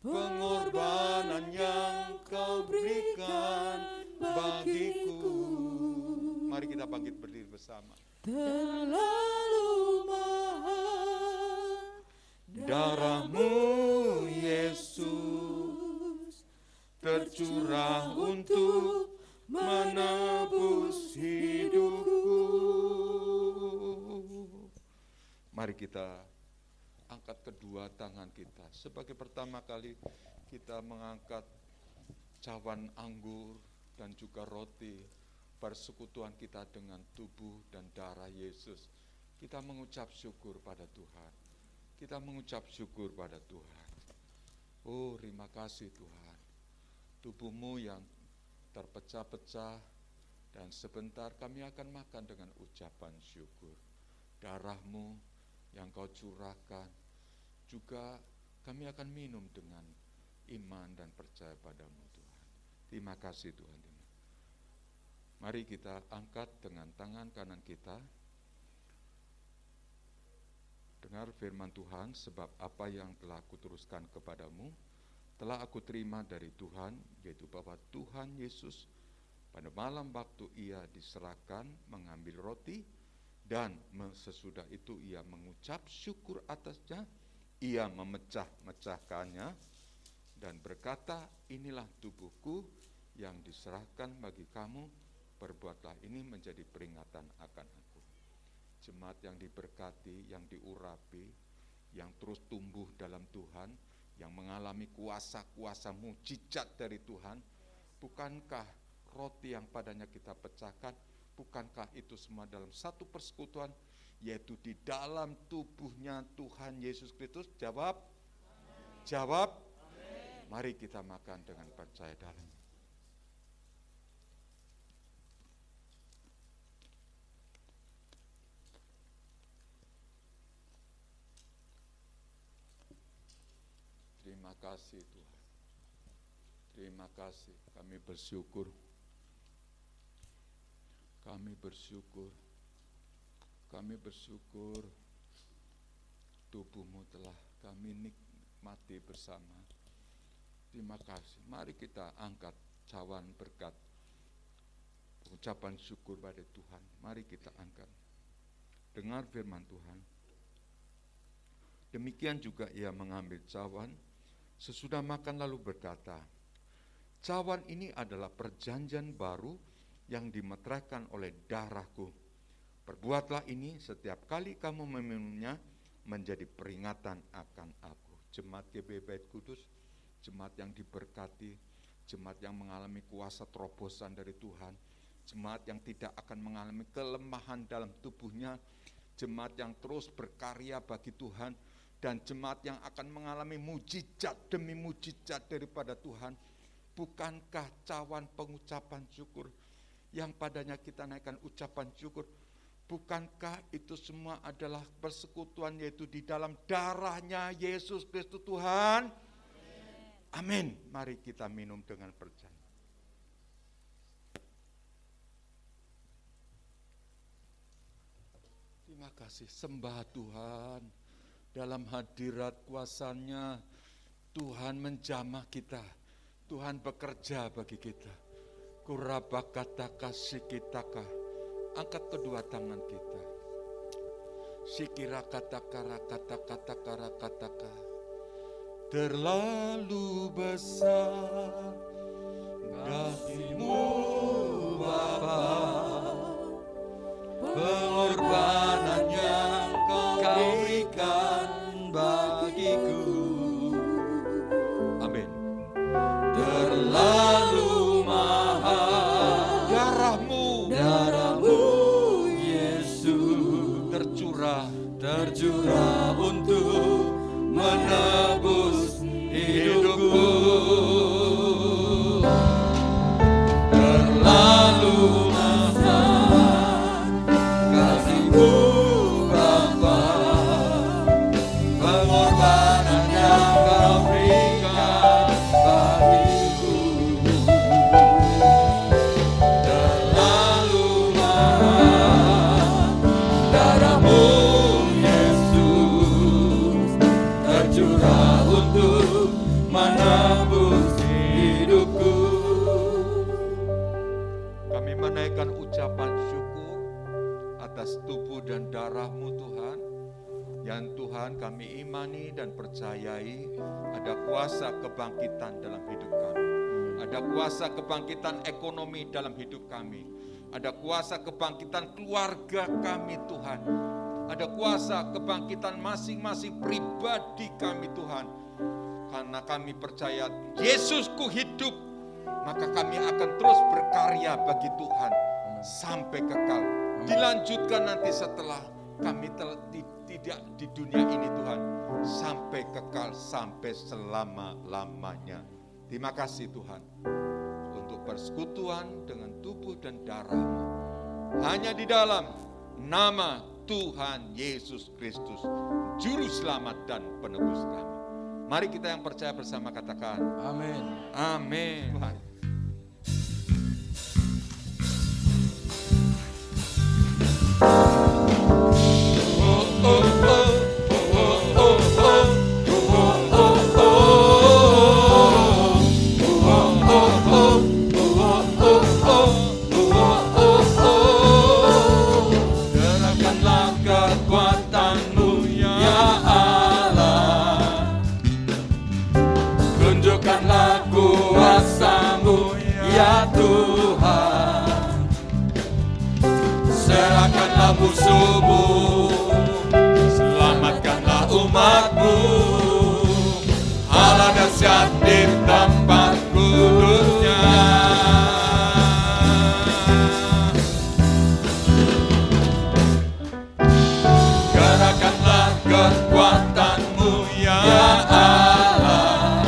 pengorbanan yang Kau berikan bagiku. Mari kita bangkit berdiri bersama. Terlalu mahal Darah-Mu Yesus tercurah untuk menebus hidupku. Mari kita angkat kedua tangan kita. Sebagai pertama kali kita mengangkat cawan anggur dan juga roti, persekutuan kita dengan tubuh dan darah Yesus. Kita mengucap syukur pada Tuhan. Kita mengucap syukur pada Tuhan. Oh, terima kasih Tuhan. Tubuh-Mu yang terpecah-pecah, dan sebentar kami akan makan dengan ucapan syukur. Darah-Mu yang Kau curahkan, juga kami akan minum dengan iman dan percaya padamu Tuhan. Terima kasih Tuhan. Mari kita angkat dengan tangan kanan kita. Dengar firman Tuhan, sebab apa yang telah kuteruskan kepadamu telah aku terima dari Tuhan, yaitu bahwa Tuhan Yesus pada malam waktu Ia diserahkan mengambil roti, dan sesudah itu Ia mengucap syukur atasnya, Ia memecah-mecahkannya dan berkata, inilah tubuhku yang diserahkan bagi kamu, perbuatlah ini menjadi peringatan akan aku. Jemaat yang diberkati, yang diurapi, yang terus tumbuh dalam Tuhan, yang mengalami kuasa-kuasa mujizat dari Tuhan, bukankah roti yang padanya kita pecahkan, bukankah itu semua dalam satu persekutuan, yaitu di dalam tubuhnya Tuhan Yesus Kristus? Jawab, jawab. Mari kita makan dengan percaya dalam. Terima kasih Tuhan. Terima kasih. Kami bersyukur. Kami bersyukur. Kami bersyukur. Tubuh-Mu telah kami nikmati bersama. Terima kasih. Mari kita angkat cawan berkat. Ucapan syukur pada Tuhan. Mari kita angkat. Dengar firman Tuhan. Demikian juga Ia mengambil cawan, sesudah makan lalu berkata, cawan ini adalah perjanjian baru yang dimeteraikan oleh darahku. Perbuatlah ini setiap kali kamu meminumnya menjadi peringatan akan aku. Jemaat GBI Kudus, jemaat yang diberkati, jemaat yang mengalami kuasa terobosan dari Tuhan, jemaat yang tidak akan mengalami kelemahan dalam tubuhnya, jemaat yang terus berkarya bagi Tuhan, dan jemaat yang akan mengalami mujizat demi mujizat daripada Tuhan. Bukankah cawan pengucapan syukur yang padanya kita naikkan ucapan syukur, bukankah itu semua adalah persekutuan, yaitu di dalam darahnya Yesus Kristus Tuhan? Amin. Mari kita minum dengan percaya. Terima kasih, sembah Tuhan. Dalam hadirat kuasa-Nya, Tuhan menjamah kita. Tuhan bekerja bagi kita. Kurabakataka sikitaka. Angkat kedua tangan kita. Sikirakataka rakataka rakataka. Terlalu besar kasih-Mu Bapa, pengorbanan yang Kau berikan bagiku. Amin. Terlalu mahal darah-Mu Yesus tercurah untuk menebus hidupku. Terlalu mahal kasih-Mu Bapa, pengorbanan yang Kau berikan bagiku. Terlalu Kami menaikkan ucapan syukur atas tubuh dan darah-Mu Tuhan, yang Tuhan kami imani dan percayai ada kuasa kebangkitan dalam hidup kami. Ada kuasa kebangkitan ekonomi dalam hidup kami. Ada kuasa kebangkitan keluarga kami Tuhan. Ada kuasa kebangkitan masing-masing pribadi kami Tuhan. Karena kami percaya Yesusku hidup, maka kami akan terus berkarya bagi Tuhan sampai kekal. Dilanjutkan nanti setelah kami tidak di dunia ini Tuhan, sampai kekal, sampai selama-lamanya. Terima kasih Tuhan untuk persekutuan dengan tubuh dan darah-Mu. Hanya di dalam nama Tuhan Yesus Kristus, Juru Selamat dan Penebus kami. Mari kita yang percaya bersama katakan, Amin. amin. Tuhan. Gerakkanlah kekuatan-Mu ya Allah, tunjukkanlah kuasa-Mu ya Tuhan. Serahkanlah musuh-Mu, selamatkanlah umat-Mu. Allah dahsyat di tempat kudus-Nya. Gerakkanlah kekuatan-Mu ya Allah,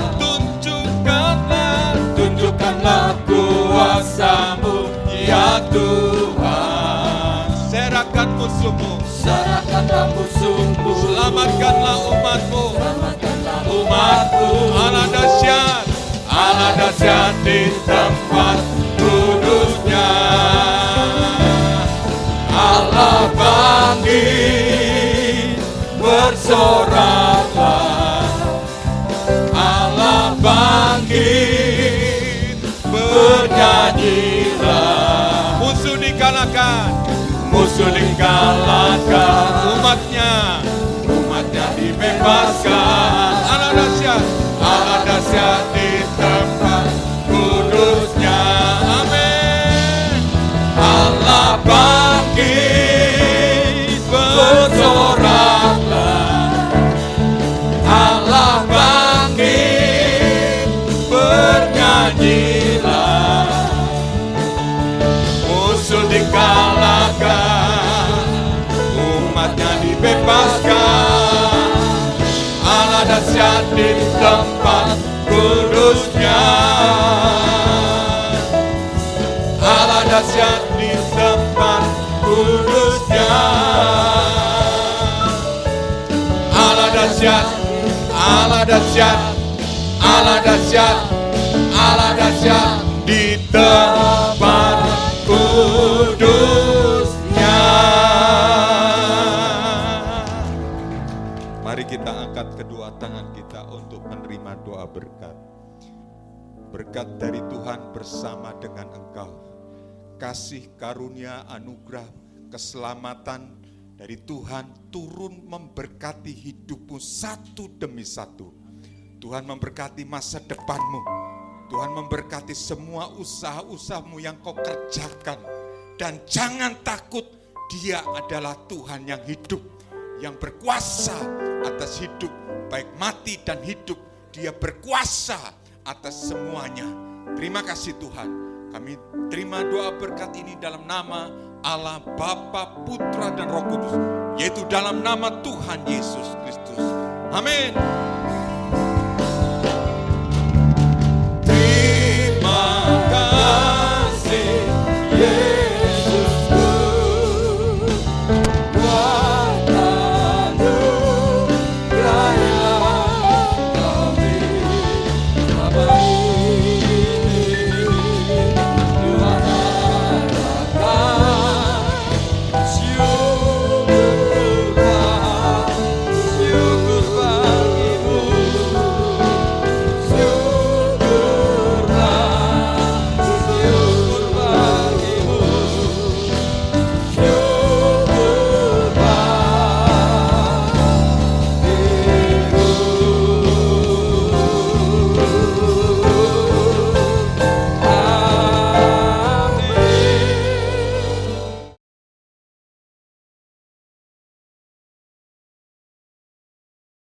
tunjukkanlah kuasa-Mu ya Tuhan. Serahkan musuh-Mu, Serahkanlah musuh-Mu, selamatkanlah umat-Mu. selamatkanlah umat-Mu. Allah dahsyat di tempat kudus-Nya. Allah bangkit, bersoraklah. Allah bangkit, bernyanyilah. musuh dikalahkan, Musuh dikalahkan, umatnya dibebaskan. Allah dahsyat. Allah dahsyat di tempat kudus-Nya. Amin. Allah bangkit, bersoraklah. Allah bangkit, bernyanyilah. Musuh dikalahkan, umatnya dibebaskan. Allah dahsyat di tempat kudus-Nya. Allah dahsyat di tempat kudus-Nya. Allah dahsyat, Allah dahsyat, Allah dahsyat, Allah dahsyat di tempat kudus-Nya. Mari kita angkat kedua tangan kita untuk menerima doa berkat. Berkat dari Tuhan bersama dengan engkau. Kasih karunia, anugerah, keselamatan dari Tuhan turun memberkati hidupmu satu demi satu. Tuhan memberkati masa depanmu. Tuhan memberkati semua usaha-usahamu yang kau kerjakan. Dan jangan takut, Dia adalah Tuhan yang hidup, yang berkuasa atas hidup, baik mati dan hidup. Dia berkuasa atas semuanya. Terima kasih Tuhan. Kami terima doa berkat ini dalam nama Allah Bapa, Putra dan Roh Kudus, yaitu dalam nama Tuhan Yesus Kristus. Amin.